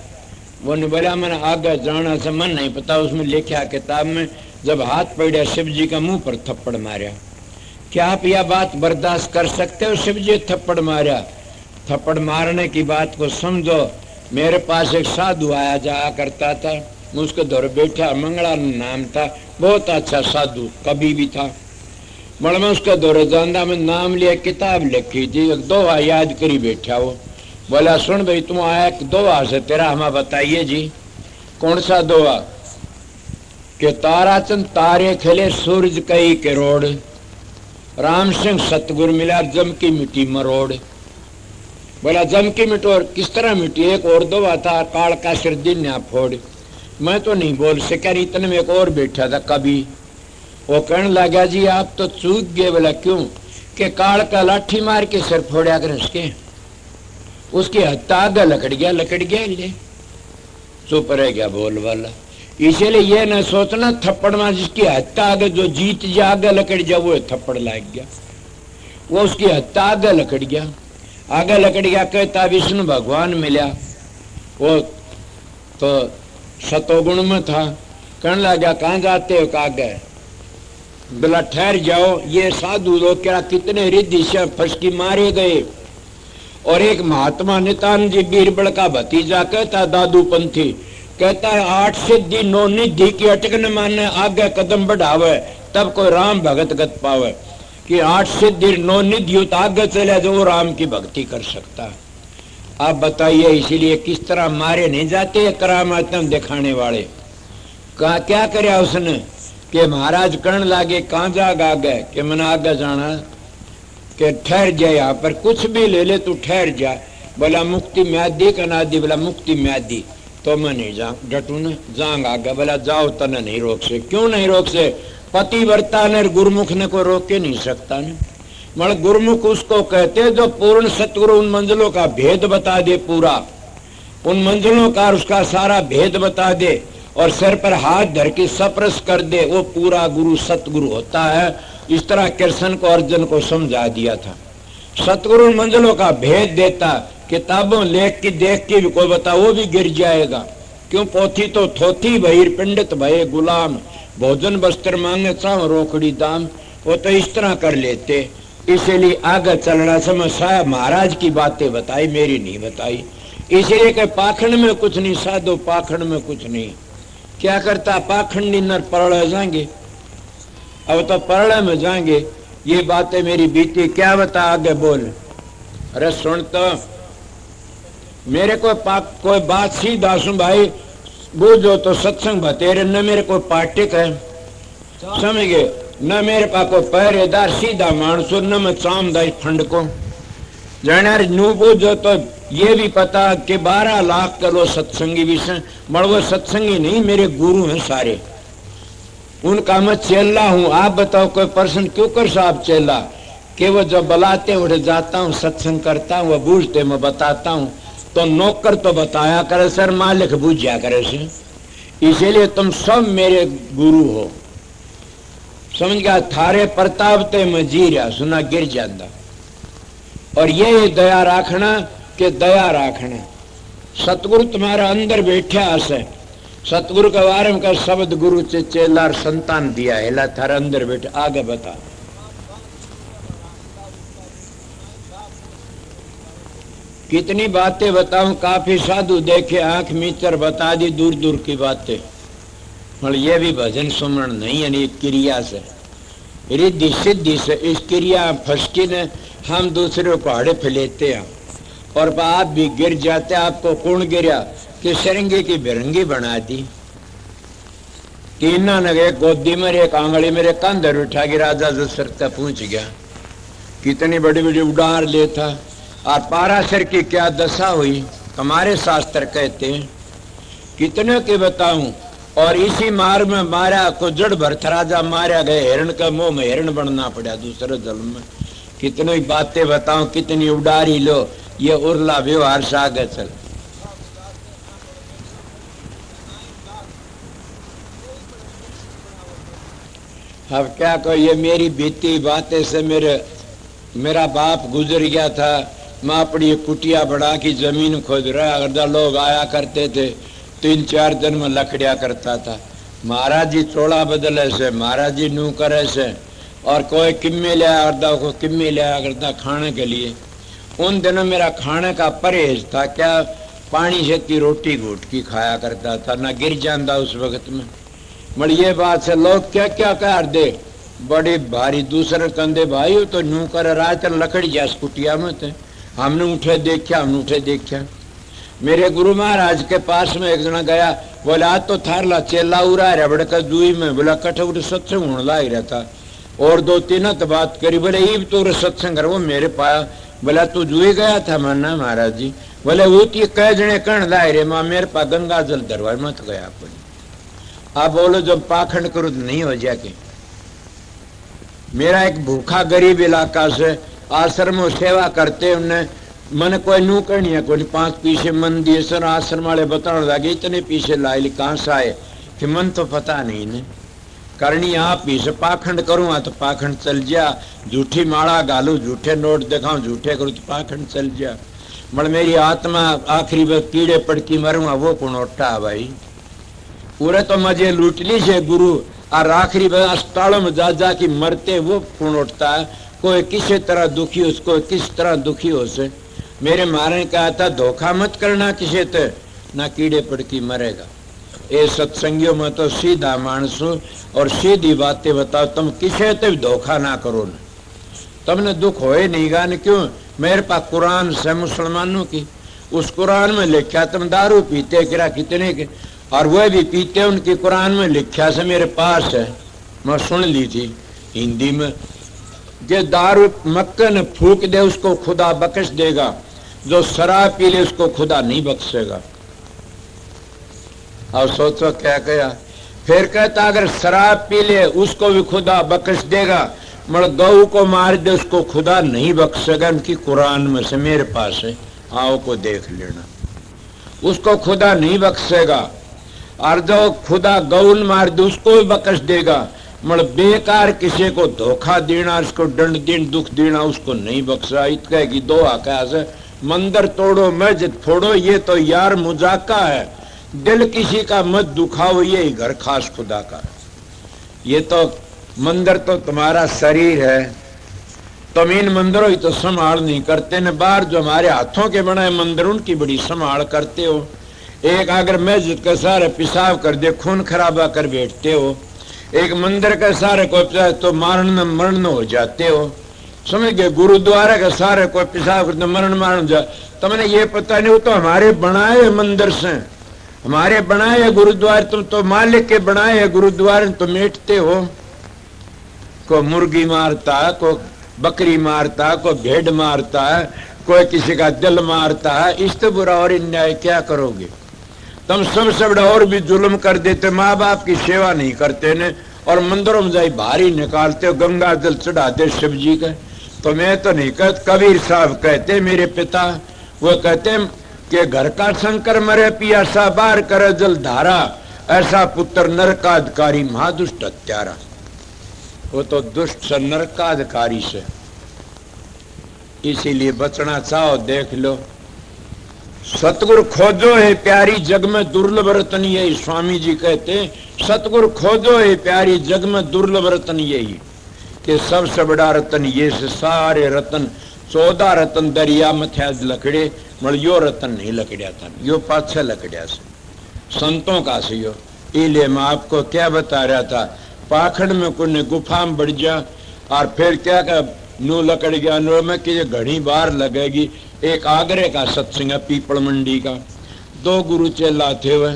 वो ने बोला मैंने आगे जाना से मन नहीं पता। उसमें लिखा किताब में, जब हाथ पड़ा शिव जी का मुंह पर थप्पड़ मारा। क्या आप यह बात बर्दाश्त कर सकते हो? शिव जी थप्पड़ मारा। थप्पड़ मारने की बात को समझो। मेरे पास एक साधु आया जाया करता था, उसके दौर बैठा, मंगला नाम था, बहुत अच्छा साधु कभी भी था। मैं उसके दौरे जाना में नाम लिया, किताब लिखी थी, एक दोहा याद करी बैठा। वो बोला सुन भाई तुम आया दोहा से तेरा हमें बताइए जी। कौन सा दोहा? कि ताराचंद तारे खेले सूरज कई करोड़, राम सिंह सतगुरु मिला जम की मिट्टी मरोड़। बोला जम की मिट्टी और किस तरह मिट्टी? एक और दोहा था, काल का सिर दिन फोड़। मैं तो नहीं बोल सका, इतने में एक और बैठा था कभी। वो कहने लगा जी आप तो चूक गए। बोला क्यों? कि काल का लाठी मार के सिर फोड़ा कर उसके हत्या आगे लकड़ गया ले, चुप रह गया बोल वाला। इसीलिए ये न सोचना थप्पड़ में जिसकी हत्या आगे जो जीत जा आगे लकड़ जा वो थप्पड़ लाग गया। वो उसकी हत्या आगे लकड़ गया, आगे लकड़ गया। कहता विष्णु भगवान मिला, वो तो सतोगुण में था। कहने लगा कहाँ जाते हो? कहा गए। बोला ठहर जाओ, ये साधु लोग क्या कितने रिद्धि से फसकी मारे गए। और एक महात्मा नित्यानंद जी बीरबल का भतीजा कहता दादू पंथी, कहता है 8 सिद्धि 9 निधि की अटकन माने आगे कदम बढ़ावे तब कोई राम भगत गत पावे। कि 8 सिद्धि 9 निधि तो आगे चले जो राम की भक्ति कर सकता। आप बताइए इसीलिए किस तरह मारे नहीं जाते करामात दिखाने वाले। कहा क्या करे उसने? कि महाराज करण लागे कहाँ जागा आगे? कि मैंने आगे जाना। कि ठहर जाए, यहाँ पर कुछ भी ले ले तू ठहर जा। बोला मुक्ति म्यादी का नादी। बोला मुक्ति म्यादी तो मैं नहीं जा डटू न जाऊंगा आगे। बोला जाओ तने नहीं रोक से। क्यों नहीं रोक से? पतिव्रता ने गुरुमुख ने को रोक के नहीं सकता न। मतलब गुरुमुख उसको कहते जो पूर्ण सतगुरु उन मंजिलों का भेद बता दे, पूरा उन मंजिलों का उसका सारा भेद बता दे और सिर पर हाथ धर के सप्रस कर दे, वो पूरा गुरु सतगुरु होता है। इस तरह कृष्ण को अर्जुन को समझा दिया था। सतगुरु मंजिलों का भेद देता, किताबों लेख की देख के भी कोई बता वो भी गिर जाएगा। क्यों? पोथी तो थोथी भई पंडित भये गुलाम, भोजन वस्त्र मांगे चाह रोकड़ी दाम। वो तो इस तरह कर लेते। इसीलिए आगे चलना समय साहब महाराज की बातें बताई, मेरी नहीं बताई। इसीलिए कि पाखंड में कुछ नहीं साधो, पाखंड में कुछ नहीं। क्या करता? पाखंडी नर परड़ जाएंगे। अब तो परड़े में जाएंगे। ये बातें मेरी बीती, क्या बता आगे बोल। अरे सुन तो मेरे को कोई बात सीधा सुन भाई, बूझो तो सत्संग बतेरे न मेरे को पाटिक है, समझ गए न मेरे पास कोई पहरेदार सीधा मानसो न मैं चामदाई फंड को जाना नू बूझो। तो ये भी पता कि 12 लाख करो सत्संगी विषय मर, वो सत्संगी नहीं मेरे गुरु हैं सारे, उनका मैं चेला हूँ। आप बताओ कोई प्रश्न क्यों कर साहब चेला? कि वो जब बुलाते उठ जाता हूँ, सत्संग करता हूँ, वो बूझते मैं बताता हूँ। तो नौकर तो बताया करे सर, मालिक बूझा करे से। इसीलिए तुम सब मेरे गुरु हो, समझ गया? थारे प्रताप ते मैं जी रहा सुना गिर जाता। और ये दया राखना कि दया राखना, सतगुरु तुम्हारा अंदर बैठा है। सतगुरु के बारे में का शब्द गुरु से चेला संतान दिया है, थारे अंदर बैठे। आगे बता। कितनी बातें बताऊं, काफी साधु देखे आंख मीचर बता दी दूर दूर की बातें। और ये भी भजन सुमरण नहीं है, क्रिया से रिद्धि सिद्धि से इस क्रिया फसकी ने हम दूसरे को हड़प लेते हैं और आप भी गिर जाते। आपको कौन गिरा? कि सरंगी की बिरंगी बना दी। तीना ने एक गोदी में एक आंगली मेरे कंधर उठा के राजा दशरथ का पूछ गया कितनी बड़ी बड़ी उड़ार लेता। और पाराशर की क्या दशा हुई हमारे शास्त्र कहते हैं, कितने के बताऊं। और इसी मार्ग में मारा को जड़ भरत राजा मारा गए, हिरण का मुंह में हिरण बनना पड़ा दूसरे जन्म में। कितनी बातें बताऊं, कितनी उड़ारी लो, ये उर्ला व्यवहार से आगे चल। अब क्या कहो, ये मेरी बीती बातें से मेरा बाप गुजर गया था। मैं अपनी कुटिया बढ़ा की जमीन खोद रहा, अगर लोग आया करते थे 3-4 दिन में लकड़िया करता था। महाराज जी चोला बदले से, महाराज जी नू करे से, और कोई किम्मे लिया करता, कोई किम्मे लिया करता खाने के लिए। उन दिनों मेरा खाने का परहेज था, क्या पानी से की रोटी घूट की खाया करता था, ना गिर जाता उस वक्त में। मगर ये बात से लोग क्या क्या कर दे, बड़ी भारी दूसरे कंधे भाई तो नू कर रात लकड़ी जा कुटिया में थे। हमने उठे देखा। मेरे गुरु महाराज के पास में एक जना गया, बोला आज तो थारला चेला उड़ा रबड़ का दुई में, बोला कठौट सत्संग होने लाग रहा था। और 2-3 बात करी, बोले ईब तो सत्संग कर, वो मेरे पाया। बोला तू जुई गया था माना महाराज जी। बोले वो तो कह जने कण लाए रे माँ, मेरे पास गंगा जल दरबार मत गया कोई। आप बोलो जब पाखंड करो तो नहीं हो जाके। मेरा एक भूखा गरीब इलाका से आश्रम में सेवा करते, उन्हें मन कोई नू करनी है, कोई 5 पैसे मन दिए सर। आश्रम वाले बताने लगे इतने पैसे लाए कहाँ से आए, कि मन तो पता नहीं ने करनी आप ही से। पाखंड करूँगा तो पाखंड चल जा, झूठी माला गालू, झूठे नोट दिखाऊं, झूठे करूँ तो पाखंड चल जा। मगर मेरी आत्मा आखिरी में कीड़े पड़की मरूंगा, वो कौन उठा भाई। पूरे तो मजे लूट ली से गुरु, और आखिरी में अस्पतालों में जा की मरते, वो कौन उठता है। कोई किसी तरह दुखी हो, उसको किस तरह दुखी हो से। मेरे मारने कहा था धोखा मत करना किसी ते, ना कीड़े पड़की मरेगा। ये सत्संगियों में तो सीधा मानसो और सीधी बातें बताओ, तुम किसी ते भी धोखा ना करो न, तुमने दुख होए नहीं गा न। क्यों, मेरे पास कुरान से मुसलमानों की, उस कुरान में लिखा तुम दारू पीते किरा कितने के, और वह भी पीते, उनकी कुरान में लिखा से मेरे पास है, मैं सुन ली थी हिंदी में, जो दारू मक्के ने फूक दे उसको खुदा बख्श देगा, जो शराब पी ले उसको खुदा नहीं बख्शेगा। और सोचो क्या कहा, फिर कहता अगर शराब पी ले उसको भी खुदा बख्श देगा, मगर गऊ को मार दे उसको खुदा नहीं बख्शेगा। उनकी कुरान में से मेरे पास है, आओ को देख लेना, उसको खुदा नहीं बख्शेगा। और जो खुदा गऊ मार दे उसको भी बख्श देगा, मगर बेकार किसी को धोखा देना, उसको दंड देना, दुख देना, उसको नहीं बख्शा। इतने की दो आकाश है, मंदिर तोड़ो मस्जिद फोड़ो, ये तो यार मुजाका है। दिल किसी का मत दुखाओ, ये घर खास खुदा का। ये तो मंदिर तो तुम्हारा शरीर है, तुम इन मंदिरों की तो संभाल नहीं करते न। बाहर जो हमारे हाथों के बनाए मंदिर, उनकी बड़ी संभाल करते हो। एक अगर मस्जिद के सारे पेशाब कर दे, खून खराबा कर बैठते हो। एक मंदिर के सारे कोई तो मरण हो जाते हो, समझ गए। गुरुद्वारा के सारे कोई पेशाब करते मरण जा। तुमने ये पता नहीं, वो तो हमारे बनाए मंदिर से, हमारे बनाए गुरुद्वारे। तुम तो मालिक के बनाए गुरुद्वारे तो मेटते हो। कोई मुर्गी मारता है, कोई बकरी मारता है, कोई भेड़ मारता है, कोई किसी का दिल मारता है। इससे बुरा और अन्याय क्या करोगे तुम। सबसे बड़ा और भी जुल्म कर देते, माँ बाप की सेवा नहीं करते ने, और मंदिरों में जाए भारी निकालते हो, गंगा जल चढ़ाते शिव जी का। तो मैं तो नहीं कहता, कबीर साहब कहते मेरे पिता, वो कहते कि घर का शंकर मरे पियासा, बाहर करे जल धारा, ऐसा पुत्र नरकाधिकारी महादुष्ट हत्यारा। वो तो दुष्ट से नरकाधिकारी से, इसीलिए बचना चाहो देख लो। सतगुरु खोजो है प्यारी जग में दुर्लभ रतन यही, स्वामी जी कहते सतगुरु खोजो है प्यारी जग में दुर्लभ रतन यही, कि सबसे बड़ा रतन ये से सारे रतन 14 रतन दरिया में थे लकड़े, मगर यो रतन नहीं लकड़िया था, यो पाछे लकड़िया से संतों का से यो। इसलिए मैं आपको क्या बता रहा था, पाखंड में कोई गुफा में बढ़ जा, और फिर क्या नू लकड़ गया नो में कि ये घड़ी बार लगेगी। एक आगरे का सत्संग है पीपल मंडी का, 2 गुरु चेला थे, वह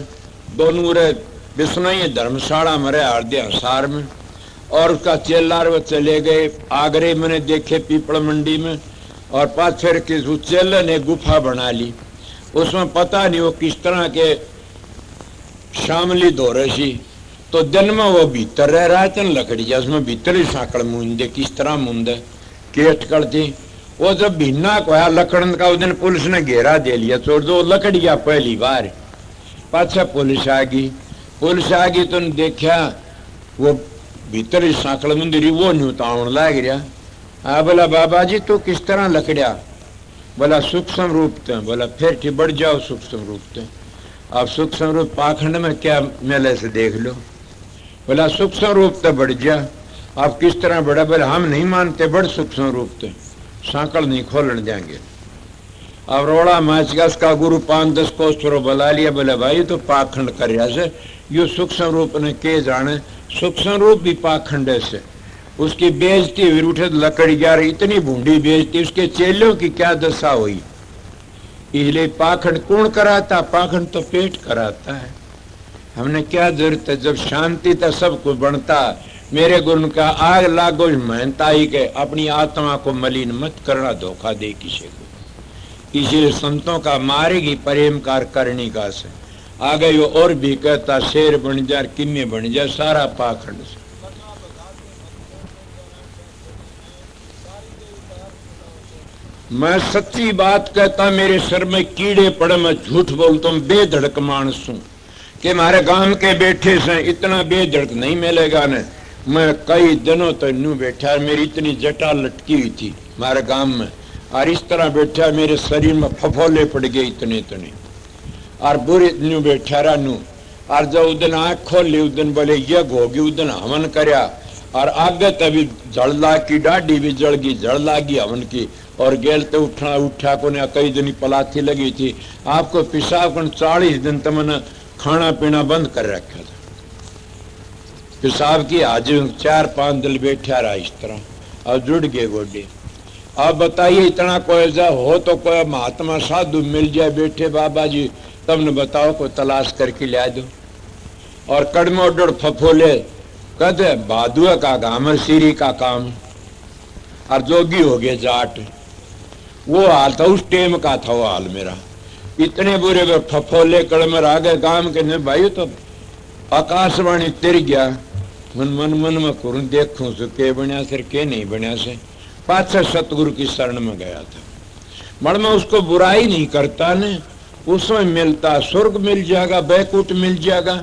दोनों रे बिश्नोई धर्मशाला में रहे हरदे हसार में। और उसका चेलार वो चले गए। आगरे मैंने देखे पीपल मंडी में, और पाछर के उस चेले ने गुफा बना ली। उसमें पता नहीं वो किस तरह के शामली धोरसी, तो दिन में वो भीतर रह रहा है लकड़ी, उसमें भीतर ही साकड़ मूंदे, किस तरह मूंदे के अटकड़ थी। वो जब भिन्ना को आया लकड़न का, उस दिन पुलिस ने घेरा दे लिया, छोड़ दो लकड़िया पहली बार। पाछा पुलिस आ गई, तो देखा वो भीतर ही साकड़ मुंदी, वो न्यू तावन लाग रहा। हाँ बोला बाबा जी तू किस तरह लकड़िया? बोला सूक्ष्म रूप थे। बोला फिर ठीक बढ़ जाओ सूक्ष्म रूप थे। अब सूक्ष्म रूप पाखंड में क्या मेले से देख लो। बोला सूक्ष्म रूप तो बढ़ जा। आप किस तरह बढ़ा? बोले हम नहीं मानते, बड़ सूक्ष्म रूप थे, सांकड़ नहीं खोलने देंगे। अब रोड़ा माच गया, उसका गुरु 5-10 कोस थोड़ा बुला लिया। बोले भाई तो पाखंड कर रहा से, यो सूक्ष्म रूप ने के जाने, सूक्ष्म रूप भी पाखंड से। उसकी बेइज्जती हुई, उठे लकड़ी ग्यार इतनी भूडी बेइज्जती, उसके चेलों की क्या दशा हुई। इसलिए पाखंड कौन कराता? पाखंड तो पेट कराता है। हमने क्या जरूरत है? जब शांति था सब कुछ बनता। मेरे गुरु का आग लागो मेहनता ही के अपनी आत्मा को मलिन मत करना, धोखा दे किसी को। इसीलिए संतों का मारेगी प्रेमकार करनी का से आगे वो और भी कहता शेर बन जा, किम्मे बन जा, सारा पाखंड से। मैं सच्ची बात कहता, मेरे सर में कीड़े पड़े, मैं झूठ बोलता हूँ, बेधड़क मानस हूं कि हमारे गांव के बैठे से इतना बेधड़क नहीं मिलेगा ने। मैं कई दिनों तक न्यू बैठा, मेरी इतनी जटा लटकी हुई थी हमारे गांव में, और इस तरह बैठा मेरे शरीर में फफोले पड़ गए इतने इतने, और बुरी न्यू बैठा रहा नू। और जब उस दिन आँख खोल ली, उस दिन बोले यज्ञ होगी, उस दिन हवन करया, और आगे तभी जड़ लाग की, डाढ़ी भी जड़ गई, जड़ लागी हवन की, और गेल तो उठा को ने कई दिन पलाथी लगी थी। आपको पेशाब कर 40 दिन तो मैंने खाना पीना बंद कर रखा था। पेशाब की आज 4-5 दिन बैठा रहा इस तरह, और जुड़ गए गोडे। अब बताइए इतना कोई जा हो तो कोई महात्मा साधु मिल जाए बैठे बाबा जी, तब न बताओ कोई तलाश करके ला दो। और कड़मो डर फफोले कहते भादुआ का गामर सीरी का काम, और जोगी हो गए जाट। वो हाल था उस टेम का था वो हाल मेरा, इतने बुरे वे फफोले कड़मर आ गए गांव के। ने भाई तो आकाशवाणी तिर गया, मन में करूं देखूं से के बनया से के नहीं बनया से। पाछा सतगुरु की शरण में गया था। मन में उसको बुराई नहीं करता ने, उसमें मिलता स्वर्ग मिल जाएगा, बैकुंठ मिल जाएगा,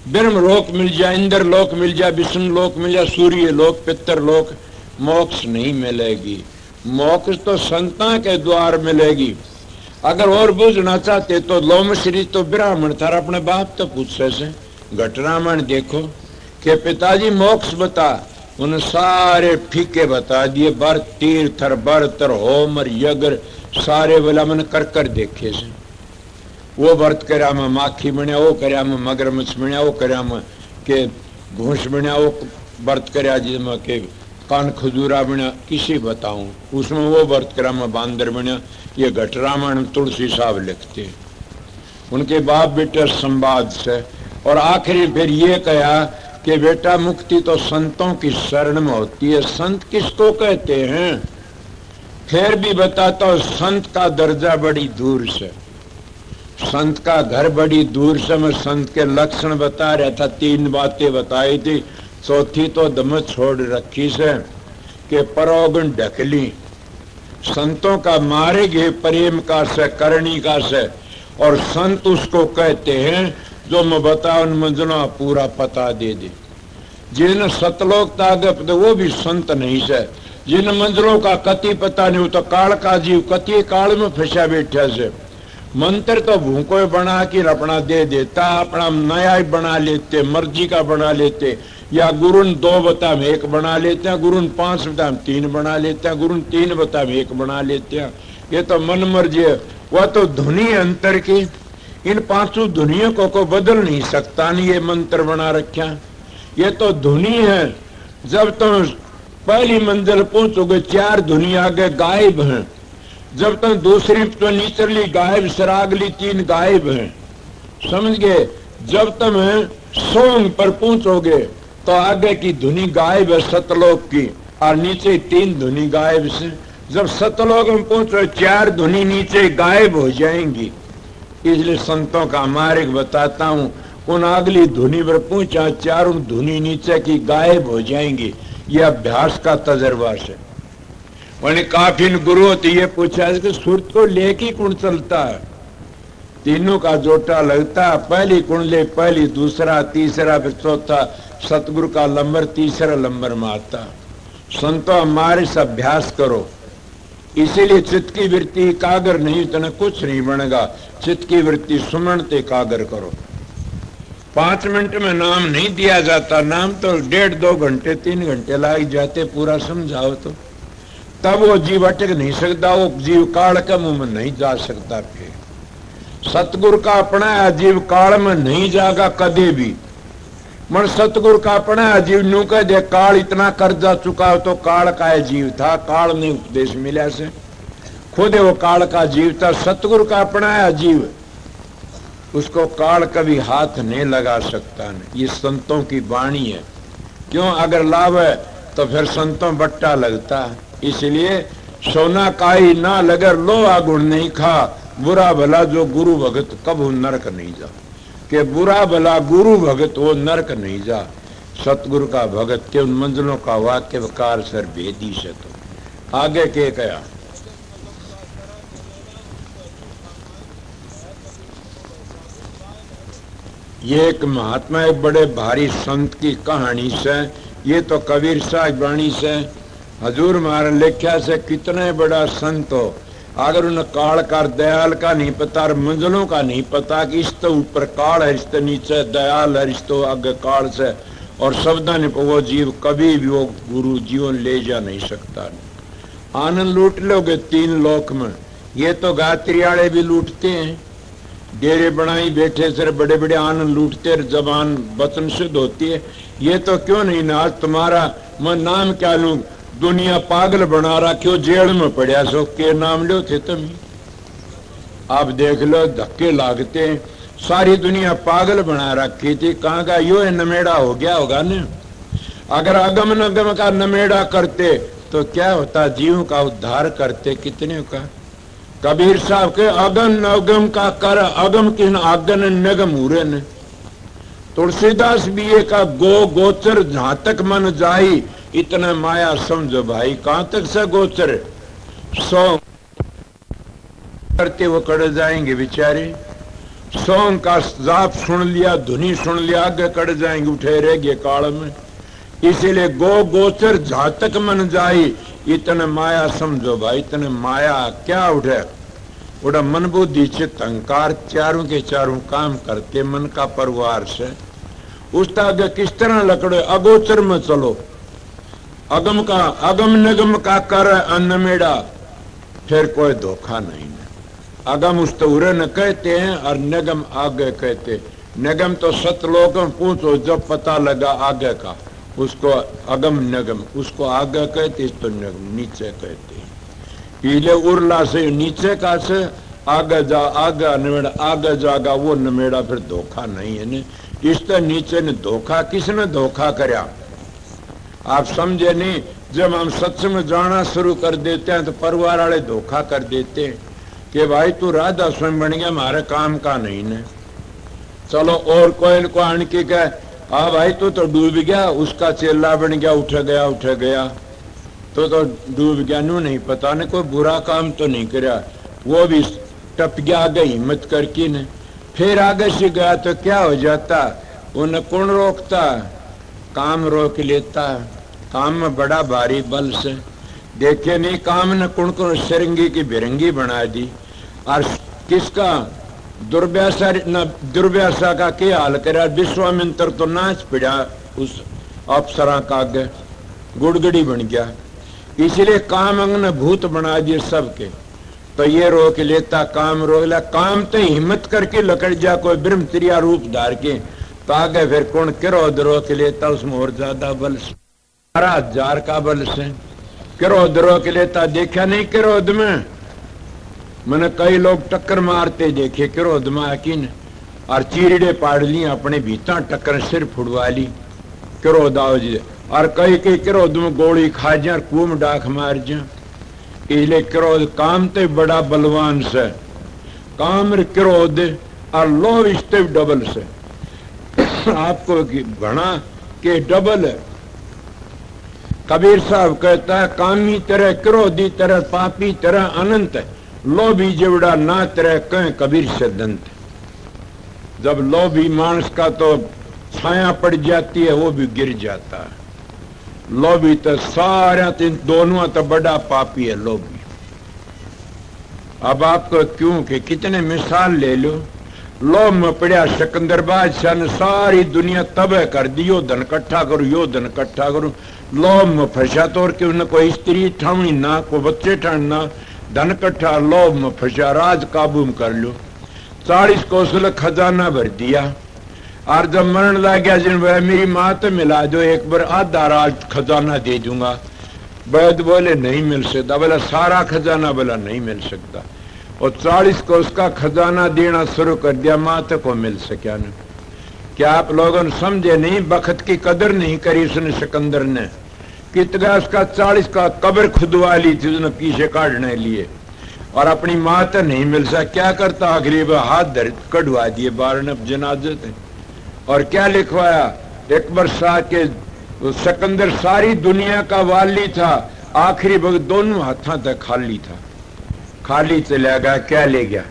ब्रह्म लोक मिल जाए, इंद्र लोक मिल जाए, विष्णु लोक मिल जाए, सूर्य लोक, पितर लोक। मोक्ष नहीं मिलेगी, मोक्ष तो संता के द्वार मिलेगी। अगर और बुझना चाहते तो लोम श्री तो ब्राह्मण था, अपने बाप तो पूछे से घटरामण देखो कि पिताजी मोक्ष बता, उन सारे फीके बता दिए, बर तीर्थर बरतर होमर यगर सारे वाला मन कर देखे से। वो व्रत करया में माखी बनिया, वो करया में मगरमच्छ बनिया, वो करया में के घूस बनिया, वो व्रत करया जिसमें के कान खजूरा बनिया, किसी बताऊं उसमें वो व्रत करया में बांदर बनिया। ये घटरामण तुलसी साहब लिखते उनके बाप बेटे संवाद से। और आखिरी फिर ये कहा कि बेटा मुक्ति तो संतों की शरण में होती है। संत किसको कहते हैं? फिर भी बताता हूं, संत का दर्जा बड़ी दूर से, संत का घर बड़ी दूर से। मैं संत के लक्षण बता रहा था, 3 बातें बताई थी, चौथी तो दम छोड़ रखी से कि परोगन ढकली। संतों का मारेगे प्रेम का से, करनी का से। और संत उसको कहते हैं जो मैं बताऊं उन मंजिलों पूरा पता दे दे। जिन सतलोक तागप तो वो भी संत नहीं से, जिन मंजिलों का कति पता नहीं, तो काल का जीव कति काल में फंसा बैठा से। मंत्र तो भूखो बना के अपना दे देता, अपना नया ही बना लेते, मर्जी का बना लेते, या गुरुन 2 बता में 1 बना लेते हैं, गुरुन 5 बता में 3 बना लेते हैं, गुरुन 3 बता में 1 बना लेते हैं। ये तो मन मर्जी है, वह तो धुनी अंतर की। इन 5 धुनियों को बदल नहीं सकता, नहीं ये मंत्र बना रखा। ये तो धुनी है, जब तुम पहली मंजिल पहुंचोगे 4 धुनी आगे गायब हैं, जब तुम दूसरी तो नीचली गायब, सरागली 3 गायब हैं, समझ गए। जब तुम सोंग पर पहुंचोगे तो आगे की धुनी गायब है सतलोक की, और नीचे 3 धुनी गायब से। जब सतलोक में पहुंचो 4 धुनी नीचे गायब हो जाएंगी। इसलिए संतों का मार्ग बताता हूं, उन अगली धुनी पर पहुंचा 4 धुनी नीचे की गायब हो जाएंगी। यह अभ्यास का तजर्बा से। वही काफी गुरु तो ये पूछा कि सुर को लेके कौन चलता है? तीनों का जोटा लगता है, पहली कुंडली पहली, दूसरा तीसरा फिर चौथा, सतगुरु का लंबर तीसरा लंबर मारता। संतों हमारे से अभ्यास करो। इसीलिए चित्त की वृत्ति एकाग्र नहीं तो कुछ नहीं बनेगा। चित्त की वृत्ति सुमन ते एकाग्र करो। 5 मिनट में नाम नहीं दिया जाता, नाम तो 1.5 2 घंटे 3 घंटे लग जाते पूरा समझाओ तो। तब वो जीव अटक नहीं सकता, वो जीव काल के मुंह में नहीं जा सकता। फिर सतगुरु का अपना जीव काल में नहीं जागा कदे भी। मन सतगुरु का अपना जीव नू कह दे काल इतना कर्जा चुका हो तो काल का जीव था, काल ने उपदेश मिला से, खुद वो काल का जीव था। सतगुरु का अपना जीव, उसको काल कभी हाथ नहीं लगा सकता। नहीं, ये संतों की वाणी है। क्यों? अगर लाभ है तो फिर संतों बट्टा लगता है। इसलिए सोना काई ना लगर लोहा गुण नहीं खा, बुरा भला जो गुरु भगत कब नरक नहीं जा। के बुरा भला गुरु भगत वो नरक नहीं जा। सतगुरु का भगत के उन मंजिलों का वाक्य वकार सर भेदी से। तो आगे के कहा ये एक महात्मा एक बड़े भारी संत की कहानी से, ये तो कबीर साहब वाणी से हजूर महाराज लेख्या से कितने बड़ा संत हो, अगर उन्हें काल का दयाल का नहीं पता और मंजिलों का नहीं पता कि इस तो ऊपर काल है, इस तो नीचे दयाल है, इस तो आगे काल से, और शब्दा ने वो जीव कभी भी वो गुरु जीवन ले जा नहीं सकता। आनंद लूट लोगे 3 लोक में। ये तो गायत्री वाले भी लूटते हैं, डेरे बनाई बैठे सर बड़े बड़े आनंद लूटते, जबान वचन शुद्ध होती है। ये तो क्यों नहीं ना, आज तुम्हारा मैं नाम क्या लूं, दुनिया पागल बना रहा, क्यों जेल में पड़ा सो के नाम लो थे तुम। आप देख लो धक्के लागते हैं, सारी दुनिया पागल बना रखी थी। कहाँ का यो है नमेड़ा हो गया होगा न। अगर अगम नगम का नमेड़ा करते तो क्या होता, जीव का उद्धार करते कितने का। कबीर साहब के अगम नगम का कर अगम किन आगन नगम हुरे न। तुलसीदास बीए का गो गोचर जहां तक मन जाई, इतना माया समझो भाई। कहां तक से गोचर सौ करते वो कड़ जाएंगे बेचारे। सोंग का जाप सुन लिया, धुनी सुन लिया, आगे कड़ जाएंगे, उठे रह गए काल में। इसीलिए गो गोचर जहां तक मन जाई, इतने माया समझो भाई। इतने माया क्या उठे, उड़ा मन बुद्धि चित्त अहंकार चारों के चारों काम करते मन का परिवार से। उसका आगे किस तरह लकड़े, अगोचर में चलो। अगम का अगम निगम का कर अनमेड़ा, फिर कोई धोखा नहीं है। अगम उस तो उरे न कहते हैं और निगम आगे कहते। निगम तो सतलोक में पूछो, जब पता लगा आगे का, उसको अगम निगम, उसको आगे कहते, इस तो निगम नीचे कहते। पीले उर्ला से नीचे का से आगे जा, आगे नमेड़ा, आगे जागा वो नमेड़ा, फिर धोखा नहीं है ने। इस तो नीचे ने धोखा, किसने धोखा करया आप समझे नहीं। जब हम सत्संग में जाना शुरू कर देते हैं तो परिवार वाले धोखा कर देते हैं कि भाई तू राधा स्वयं बन गया, हमारे काम का नहीं ने। चलो और कोई को आन के कहे, हाँ भाई तू तो डूब गया, उसका चेला बन गया, उठ गया तो डूब गया। नू नहीं पता ने कोई बुरा काम तो नहीं कराया, वो भी टप गया आगे हिम्मत करके ने। फिर आगे से गया तो क्या हो जाता, उन्हें कौन रोकता, काम रोक लेता। काम में बड़ा भारी बल से देखे नहीं, काम ने कौन कौन सिरंगी की बिरंगी बना दी। और किसका दुर्व्यासा का क्या हाल करा, विश्वामित्र तो नाच पड़ा उस अप्सरा का आगे, गुड़गड़ी बन गया। इसलिए काम अंग ने भूत बना दिए सबके। तो ये रोक लेता, काम रोक लिया, काम तो हिम्मत करके लकड़ जा कोई ब्रह्मचर्या रूप धार के, तो आगे फिर कौन क्रोध रोक लेता, उसमें और ज्यादा बल से 12,000 का बल से क्रोध रोक लेता। देखा नहीं क्रोध में, मैंने कई लोग टक्कर मारते देखे क्रोध में, यकीन और चीरड़े पाड़ ली अपने भीतर, टक्कर सिर फुड़वा ली। क्रोध आओ जी और कई कई क्रोध में गोली खा जा कुम डाक मार जा। इसलिए क्रोध काम ते बड़ा बलवान से, काम क्रोध और लोभ इसते डबल से। आपको घना के डबल है। कबीर साहब कहता है कामी तरह, क्रोधी तरह, पापी तरह अनंत, लोभी जेवड़ा ना तरह कह कबीर से दंत। जब लोभी मानस का तो छाया पड़ जाती है वो भी गिर जाता है। लोभी तो सारा दोनों तो बड़ा पापी है लोभी। अब आपको क्यों कि कितने मिसाल ले लो। लोभ में पड़ा सिकंदर बादशाह ने सारी दुनिया तबाह कर दी। यो धन इकट्ठा करो, यो धन इकट्ठा करो। लोभ में फंसा तो और उन्हें कोई स्त्री ठावनी ना, कोई बच्चे ठाणना, धन इकट्ठा। लोभ में फंसा, राज काबू में कर लो। 40 कौशल खजाना भर दिया और जब मरण लग गया जिन मेरी माँ तो मिला दो, एक बार आधा राज खजाना दे दूंगा। वैद बोले नहीं मिल सकता। बोला सारा खजाना, बोला नहीं मिल सकता। और 40 को उसका खजाना देना शुरू कर दिया, माँ तक को मिल सका न। क्या आप लोगों ने समझे नहीं? बखत की कदर नहीं करी उसने सिकंदर ने। कितना उसका 40 का कब्र खुदवा ली थी उसने पीछे काटने लिए और अपनी माँ तो नहीं मिल सका। क्या करता? आखिरी हाथ धर कढ़वा दिए बारह जनाजे थे। और क्या लिखवाया? एक बरसा के सिकंदर सारी दुनिया का वाली था, आखिरी वक्त दोनों हाथों तक खाली था। खाली चला गया, क्या ले गया?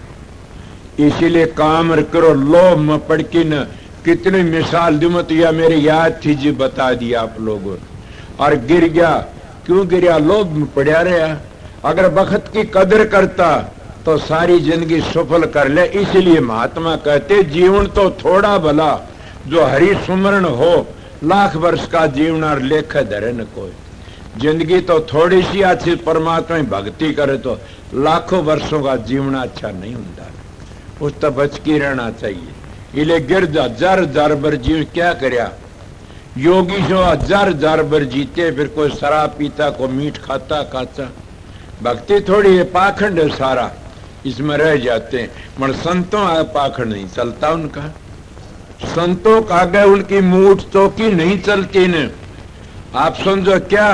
इसीलिए काम करो लोभ में पड़ के न। कितनी मिसाल दुमत या मेरे याद थी जी बता दिया आप लोगों। और गिर गया, क्यों गिरा? लोभ में पड़ा रहा। अगर वक्त की कदर करता तो सारी जिंदगी सफल कर ले। इसलिए महात्मा कहते जीवन तो थोड़ा भला, जो हरि सुमरण हो लाख वर्ष का जीवन और लेख धरे न कोई। जिंदगी तो थोड़ी सी अच्छी, परमात्मा की भक्ति करे तो लाखों वर्षों का जीवन अच्छा नहीं होता। उस तो बच के रहना चाहिए। इले गिर जा, जार जार बर जीव क्या करया? योगी जो 1000 बर जीते, फिर कोई शराब पीता, को मीठ खाता काचा। भक्ति थोड़ी है, पाखंड है सारा, इसमें रह जाते हैं। मगर संतों आ पाखंड नहीं चलता उनका। संतों का आगे उनकी मूठ चौकी नहीं चलती न। आप समझो क्या?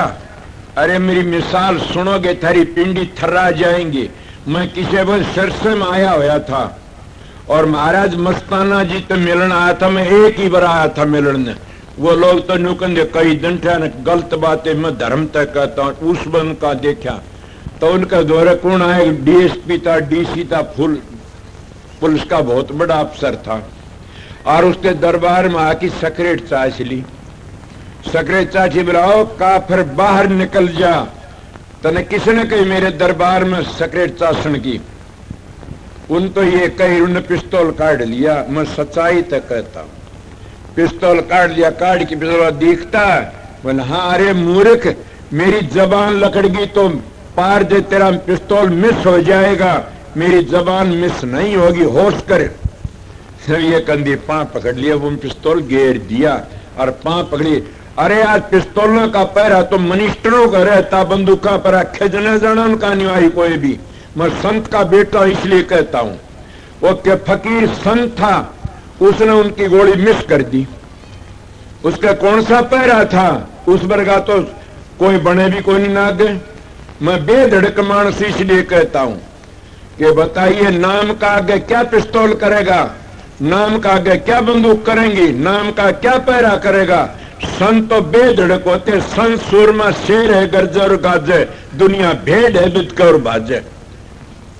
अरे मेरी मिसाल सुनोगे थारी पिंडी थर्रा जाएंगे। मैं किसी बार सिरसे में आया हुआ था और महाराज मस्ताना जी तो मिलन आया था। मैं एक ही बार आया था मिलने। वो लोग तो नुकंदे कई दंठा ने गलत बातें मैं धर्म तक कहता हूँ। उस बंद का देखा तो उनका दौरे कौन आए? डीएसपी था, डीसी था, फुल पुलिस का बहुत बड़ा अफसर था। और उसके दरबार में आके सेक्रेट चाच ली। सेक्रेट चाची बुलाओ, का फिर बाहर निकल जा। तने किसने कही मेरे दरबार में सेक्रेट चाशन की? उन तो ये कही, उन्होंने पिस्तौल काट लिया। मैं सच्चाई तक कहता हूँ, पिस्तौल काट लिया। काट के पिस्तौल दिखता है? बोले हाँ। अरे मूर्ख, मेरी जबान लकड़गी तो पार दे, तेरा पिस्तौल मिस हो जाएगा। मेरी जबान मिस नहीं होगी, होश कर। फिर ये कंधे पांव पकड़ लिया, वो पिस्तौल घेर दिया और पांव पकड़ी। अरे आज पिस्तौलों का पैरा तो मिनिस्टरों का रहता, बंदूका पर खेजने जाना उनका निवाही कोई भी। मैं संत का बेटा इसलिए कहता हूं। वो के फकीर संत था, उसने उनकी गोली मिस कर दी। उसका कौन सा पैरा था? उस वर्गा तो कोई बने भी कोई नहीं ना गए। मैं बेधड़क मानस इसलिए कहता हूं कि बताइए नाम का आगे क्या पिस्तौल करेगा? नाम का आगे क्या बंदूक करेंगी? नाम का क्या पैरा करेगा? संत तो बेधड़क होते। संत सूरमा शेर है, गर्जे और गाजे, दुनिया भेड़ है बिद और बाजे।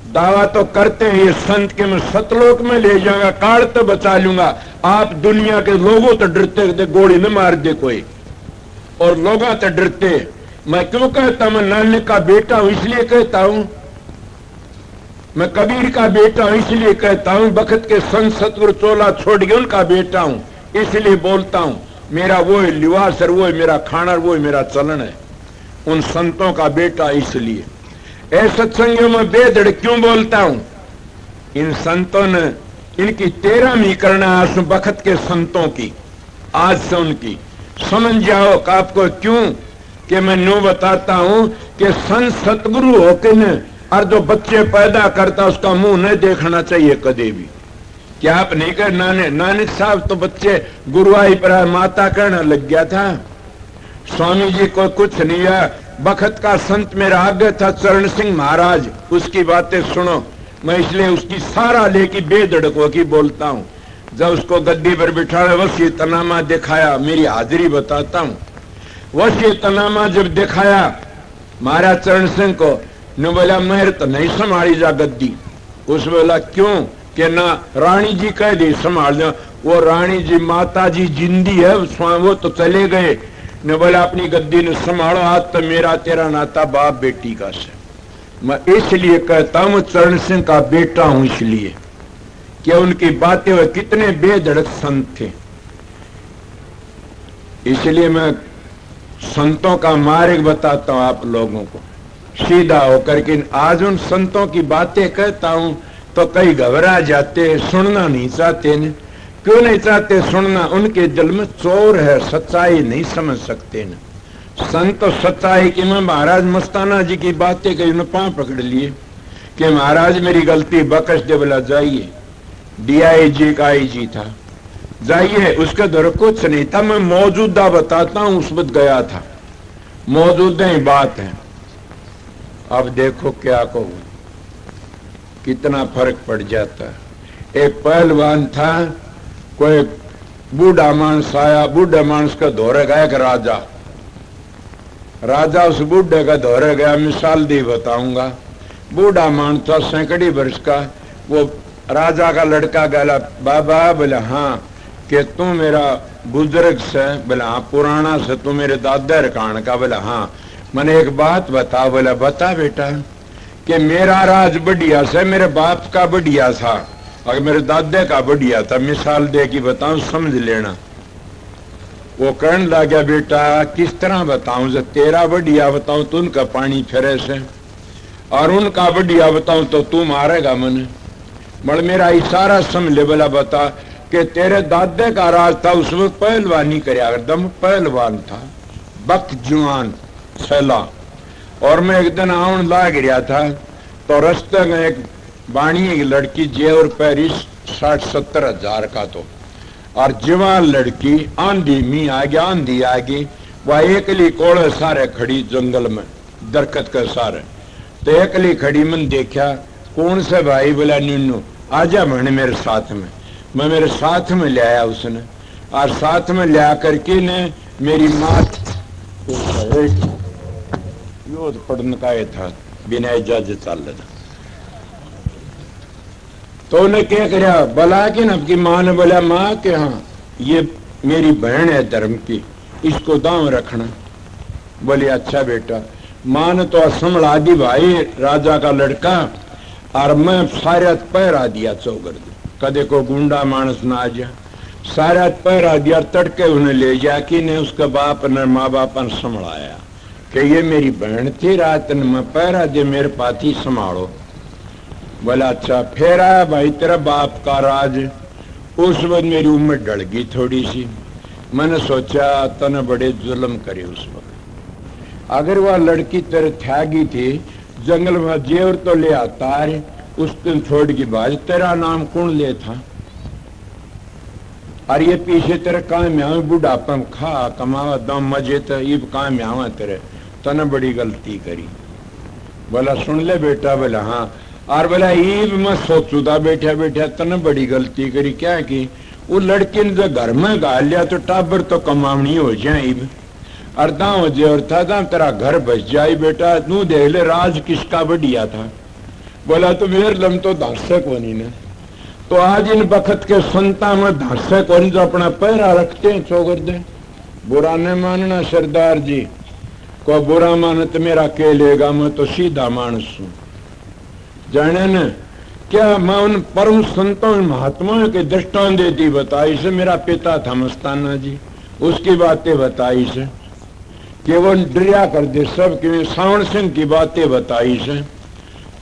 दावा तो करते हैं ये संत के मैं सतलोक में ले जाऊंगा, काल तो बचा लूंगा। आप दुनिया के लोगों तो डरते थे, गोली न मार दे कोई, और लोग तो डरते। मैं क्यों कहता? मैं नानक का बेटा हूं इसलिए कहता हूं। मैं कबीर का बेटा हूं इसलिए कहता हूं। बखत के संत सतगुरु चोला छोड़ के उनका बेटा हूं इसलिए बोलता हूं। मेरा वो लिवास है, वो मेरा खाना, वो मेरा चलन है। उन संतों का बेटा इसलिए। ऐसे सत्संगों में बेधड़ क्यों बोलता हूं? इन संतों ने इनकी 13वीं करना आज बखत के संतों की, आज से उनकी समझ जाओ। आपको क्यों कि मैं न्यू बताता हूं कि संत सतगुरु होके न और जो बच्चे पैदा करता उसका मुंह नहीं देखना चाहिए कभी भी। क्या आप नहीं कर नाने नानक साहब तो बच्चे गुरुआई पर माता कहना लग गया था। स्वामी जी को कुछ नहीं है। बखत का संत मेरा आगे था चरण सिंह महाराज, उसकी बातें सुनो। मैं इसलिए उसकी सारा लेके बेधड़कों की बोलता हूँ। जब उसको गद्दी पर बिठाया वसीयतनामा दिखाया, मेरी हाजिरी बताता हूँ। वसीयतनामा जब दिखाया महाराज चरण सिंह को, ने बोला मेहर तो नहीं संभाली जा गद्दी। उस बोला क्यों? कि ना रानी जी कह दी संभाल जा। वो रानी जी माता जी जिंदी है, वो तो चले गए। ने बोला अपनी गद्दी ने संभालो, आज तो मेरा तेरा नाता बाप बेटी का से। मैं इसलिए कहता हूं चरण सिंह का बेटा हूं, इसलिए कि उनकी बातें वे कितने बेधड़क संत थे। इसलिए मैं संतों का मार्ग बताता हूं आप लोगों को सीधा होकर के। आज उन संतों की बातें कहता हूं तो कई घबरा जाते, सुनना नहीं चाहते न। क्यों नहीं चाहते सुनना? उनके दिल में चोर है, सच्चाई नहीं समझ सकते न। संत तो सच्चाई की मैं महाराज मस्ताना जी की बातें कही, उन्होंने पांव पकड़ लिए कि महाराज मेरी गलती बख्श दे। बोला जाइए, DIG का IG था, जाइए। उसके दर कुछ नहीं था, मैं मौजूदा बताता हूं, उस वक्त गया था, मौजूदा ही बात है। अब देखो क्या कहूं, कितना फर्क पड़ जाता है। एक पहलवान था, कोई बूढ़ा मानस आया, बूढ़े मानस का दौरे गया एक राजा उस बूढ़े का दौरे गया। मिसाल दी बताऊंगा। बूढ़ा मानस था, सैकड़ी वर्ष का। वो राजा का लड़का गया, बाबा। बोला हाँ, कि तू मेरा बुजुर्ग से? बोला हाँ, पुराना से, तू मेरे दादा रकान का? बोला हाँ। मैंने एक बात बता। बोला बता बेटा। कि मेरा राज बढ़िया से, मेरे बाप का बढ़िया था, अगर मेरे दादे का बढ़िया था। मिसाल दे की बताऊं, समझ लेना। वो कहने लगा बेटा किस तरह बताऊं? जब तेरा बढ़िया बताऊं तो उनका पानी फिरे से, और उनका बढ़िया बताऊं तो तू मारेगा मन। मगर मेरा इशारा समझ ले। बोला बता। कि तेरे दादे का राज था, उस वक्त पहलवानी करया, एकदम पहलवान था, बक जवान सैला। और मैं एक दिन आउन लाग रहा था, तो रास्ते में एक बाणी एक लड़की जेवर पैरिस 60-70 हजार का, तो और जवान लड़की आंधी मी आ गया, आंधी आ गई। वह एकली कोड़े सारे खड़ी जंगल में, दरखत के सारे। तो एकली खड़ी मन देखा, कौन से भाई? बोला नीनू आजा मैंने मेरे साथ में। मैं मेरे साथ में ले आया उसने, और साथ में ले आकर के ने मेरी मात योद पढ़ने का था, बिना इजाजत चल रहा। तो उन्हें क्या कराया? बोला कि ना की माँ ने बोला माँ के हाँ ये मेरी बहन है धर्म की, इसको दांव रखना। बोले अच्छा बेटा। माँ ने तो संभला दी भाई राजा का लड़का, और मैं सारे पहरा दिया चौगर, कदे को गुंडा मानस ना आ जा। सारे पहरा दिया, तड़के उन्हें ले जाके ने उसका बाप ने माँ बाप ने संभलाया कि ये मेरी बहन थी, रात ने मैं पहरा दे, मेरे पाती संभालो। बोला अच्छा। फिर आया भाई तेरा बाप का राज। उस वक्त मेरी उम्र ढल गई थोड़ी सी। मैंने सोचा तने बड़े जुल्म करे उस वक्त। अगर वह लड़की तेरे त्यागी थी, जंगल में जेवर तो ले आता है, उस दिन छोड़ की बाज, तेरा नाम कौन ले था? और ये पीछे तेरे काम आवे, बुढ़ापा में खा कमावा दम मजे, तो ये काम आवा तेरे, तने बड़ी गलती करी। बोला सुन ले बेटा। बोला हाँ। और बोला ईब मैं सोचूदा बैठा बैठा तने बड़ी गलती करी। क्या की? वो लड़की ने जो घर में गाल लिया तो टाबर तो कमावनी हो जाए ईब, और दाव जेवर था तेरा घर बच जाए बेटा। तू देख ले राज किसका बढ़िया था। बोला तो मेरे लम तो धांसे कोनी ने। तो आज इन बखत के संता में धांसे कोनी, जो अपना पैरा रखते हैं चौगर दे। बुरा नहीं मानना सरदार जी को, बुरा माने तो मेरा के लेगा, मैं तो सीधा मानस हूं। जाने न क्या मैं उन परम संतों महात्माओं के दृष्टांत देती बताई से। मेरा पिता था मस्ताना जी, उसकी बातें बताई से कि वो डरिया कर दे सब, कि सावण सिंह की बातें बताई से।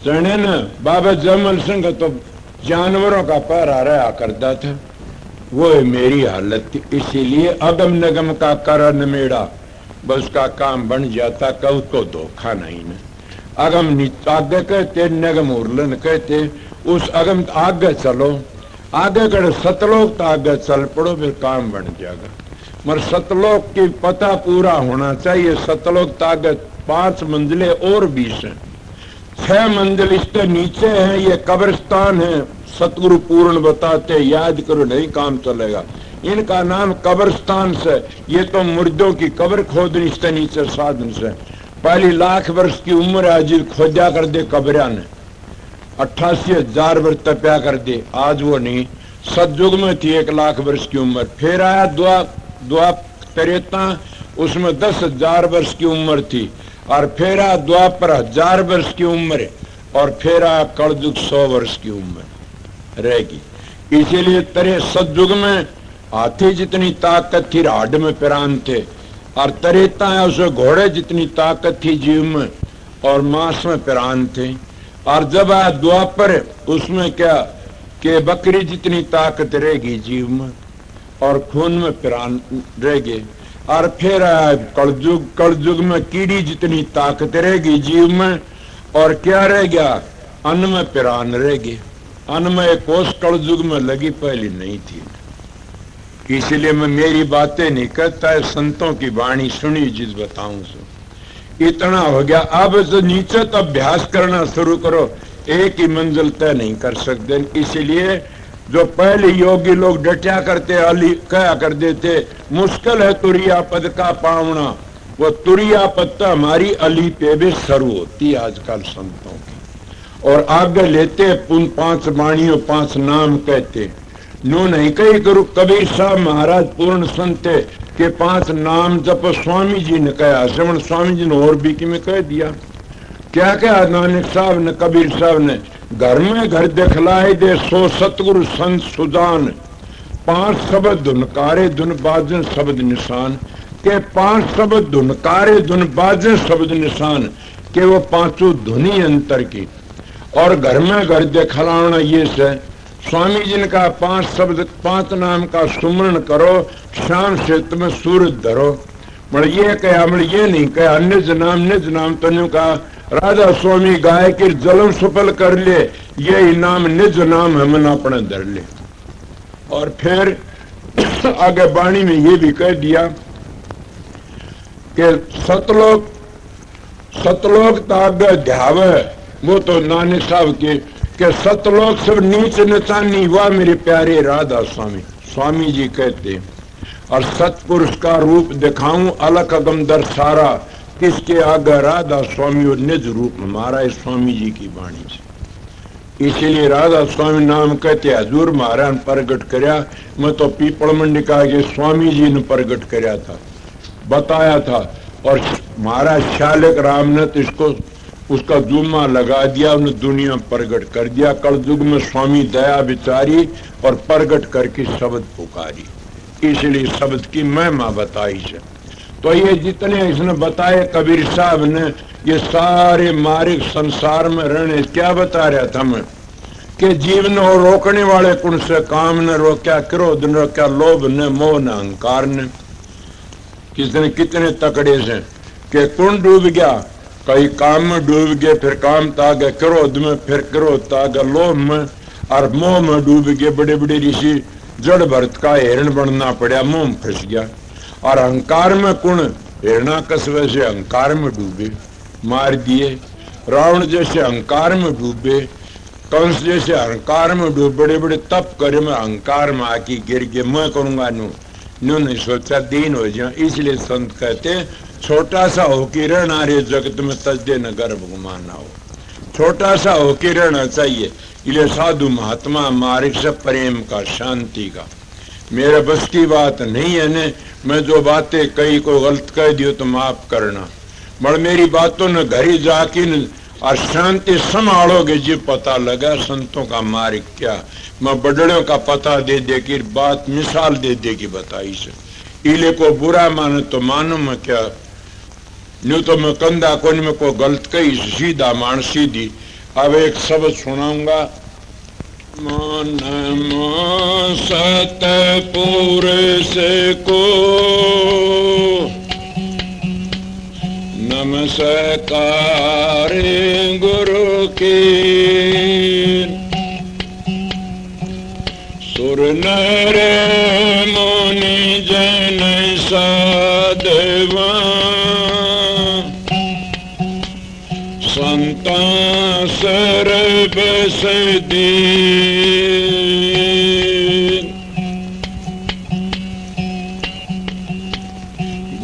जाने न बाबा जमल सिंह तो जानवरों का पहरा रहा करता था, वो मेरी हालत थी। इसीलिए अगम नगम का करण मेरा, बस का काम बन जाता, कब तो धोखा नहीं न। अगम आगे कहते, नगम उर्लन कहते। उस अगम आगे चलो, आगे कर सतलोक तो आगे चल पड़ो, फिर काम बन जाएगा। मगर सतलोक की पता पूरा होना चाहिए। सतलोक तो आगे 5 मंजिलें और 20 हैं, 6 मंजिल इसके नीचे हैं, ये कब्रिस्तान है। सतगुरु पूर्ण बताते, याद करो नहीं काम चलेगा। इनका नाम कब्रिस्तान से, ये तो मुर्दों की कब्र खोदनी इसके नीचे साधन से। पहली 1,00,000 वर्ष की उम्र आज खोदा कर दे कब्रिया ने, 88,000 वर्ष तपया कर दे। आज वो नहीं, सतयुग में थी 1,00,000 वर्ष की उम्र। फिर आया द्वापरेता, उसमें 10,000 वर्ष की उम्र थी। और फिर आया द्वापर 1000 वर्ष की उम्र, और फिर आया कलयुग 100 वर्ष की उम्र रहेगी। इसीलिए तेरे सतयुग में हाथी जितनी ताकत थी राड में प्राण थे, और त्रेता है उसे घोड़े जितनी ताकत थी जीव में और मांस में प्राण थे। और जब आया द्वापर, उसमें क्या कि बकरी जितनी ताकत रहेगी जीव में और खून में प्राण रहेगी। और फिर आया कलयुग, कलयुग में कीड़ी जितनी ताकत रहेगी जीव में, और क्या रह गया, अन्न में प्राण रहेगी। अन्न में एक कोष कलयुग में लगी, पहली नहीं थी। इसलिए मैं मेरी बातें नहीं करता है, संतों की वाणी सुनी जिस बताऊं सो। इतना हो गया, अब तो नीचे तो अभ्यास करना शुरू करो, एक ही मंजिल तय नहीं कर सकते। इसीलिए जो पहले योगी लोग डटिया करते, अली कहा कर देते मुश्किल है तुरिया पद का पावना, वो तुरिया पद तो हमारी अली पे भी शुरू होती है आजकल संतों की। और आगे लेते 5 वाणियों 5 नाम कहते, नो नहीं कही करो। कबीर साहब महाराज पूर्ण संत के 5 नाम जब स्वामी जी ने कहा, श्रवण स्वामी जी ने और भी कि में कह दिया। क्या क्या नानक साहब ने, कबीर साहब ने, घर में घर दिखलाए दे 100 सतगुरु संत सुजान, 5 शब्द धुनकारे धुन बाजन शब्द निशान के, 5 शब्द धुनकारे धुन बाजन शब्द निशान के, वो 5 धुनी अंतर की। और घर में घर दिखलाना ये से स्वामी जी ने कहा 5 शब्द 5 नाम का सुमरण करो, शाम से तुम्हें सूरज धरो। मतलब ये कहा, मतलब ये नहीं कहा निज नाम तो नहीं कहा राधा स्वामी गाय की जलम सफल कर ले, ये नाम निज नाम हमने अपने धर ले। और फिर आगे वाणी में ये भी कह दिया कि सतलोक तागे ध्यावे, वो तो नानक साहब के सतलोक सब नीच नचानी, वाह मेरे प्यारे राधा स्वामी। स्वामी जी कहते, और सतपुरुष का रूप दिखाऊं अलग अगम दर्शारा, किसके आगे राधा स्वामी और निज रूप हमारा है स्वामी जी की वाणी से। इसीलिए राधा स्वामी नाम कहते हजूर महाराज प्रगट करया। मैं तो पीपल मंडी का के स्वामी जी ने प्रगट करया था, बताया था। और महाराज शालिक राम ने तो इसको उसका जुम्मा लगा दिया, उन्हें दुनिया प्रगट कर दिया। कलयुग में स्वामी दया बिचारी और प्रगट करके शब्द पुकारी, इसलिए शब्द की महिमा बताई से। तो ये जितने इसने बताए कबीर साहब ने, ये सारे मार्ग संसार में रहने क्या बता रहा था मैं, कि जीवन और रोकने वाले कुण से काम न रोक्या, क्रोध न रोक्या, लोभ न, मोह न, अहंकार न। किसने कितने तकड़े से कि कुण डूब गया, कई काम में डूब गए, फिर काम तागे क्रोध में, फिर क्रोध तागे लोभ में, और मोह में डूब गए। बड़े बड़े ऋषि जड़ भरत का हिरण बनना पड़ा, मोह में फंस गया। और अहंकार में कुण हिरणाकश वैसे अहंकार में डूबे, मार दिए। रावण जैसे अहंकार में डूबे, कंस जैसे अहंकार में डूबे, बड़े बड़े तप करे में अहंकार में आके गिर गए। मैं करूंगा नो नहीं सोचा दीन हो जाए। इसलिए संत कहते छोटा सा होके रहना रे जगत में, तजदे न गर्भ गुमाना हो। छोटा सा होके रहना चाहिए। इसलिए साधु महात्मा मार्ग से प्रेम का, शांति का। मेरे बस की बात नहीं है ने, मैं जो बातें कई को गलत कह दियो तो माफ करना। मगर मेरी बातों ने घर ही जाके और शांति संभालोगे जी पता लगा संतों का मार्ग क्या। मैं बड़ड़ों का पता दे दे की बात मिसाल दे दे की बताई से। इले को बुरा मानो तो मानो मैं क्या, न्यू तो मैं कंधा कोई में को गलत कही, सीधा मान सीधी। अब एक शब्द सुनाऊंगा। मन सतपुरुष को नमस्कार गुरु की, सुर नर मुनि जन साधवा संता सर्व सदी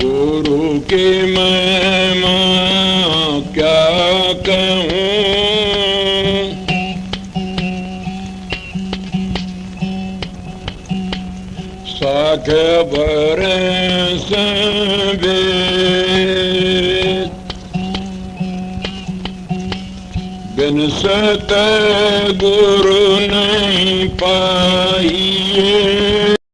गुरु की महिमा क्या कहूँ साख बरस वेद बिन सत गुरु नहीं पाइए।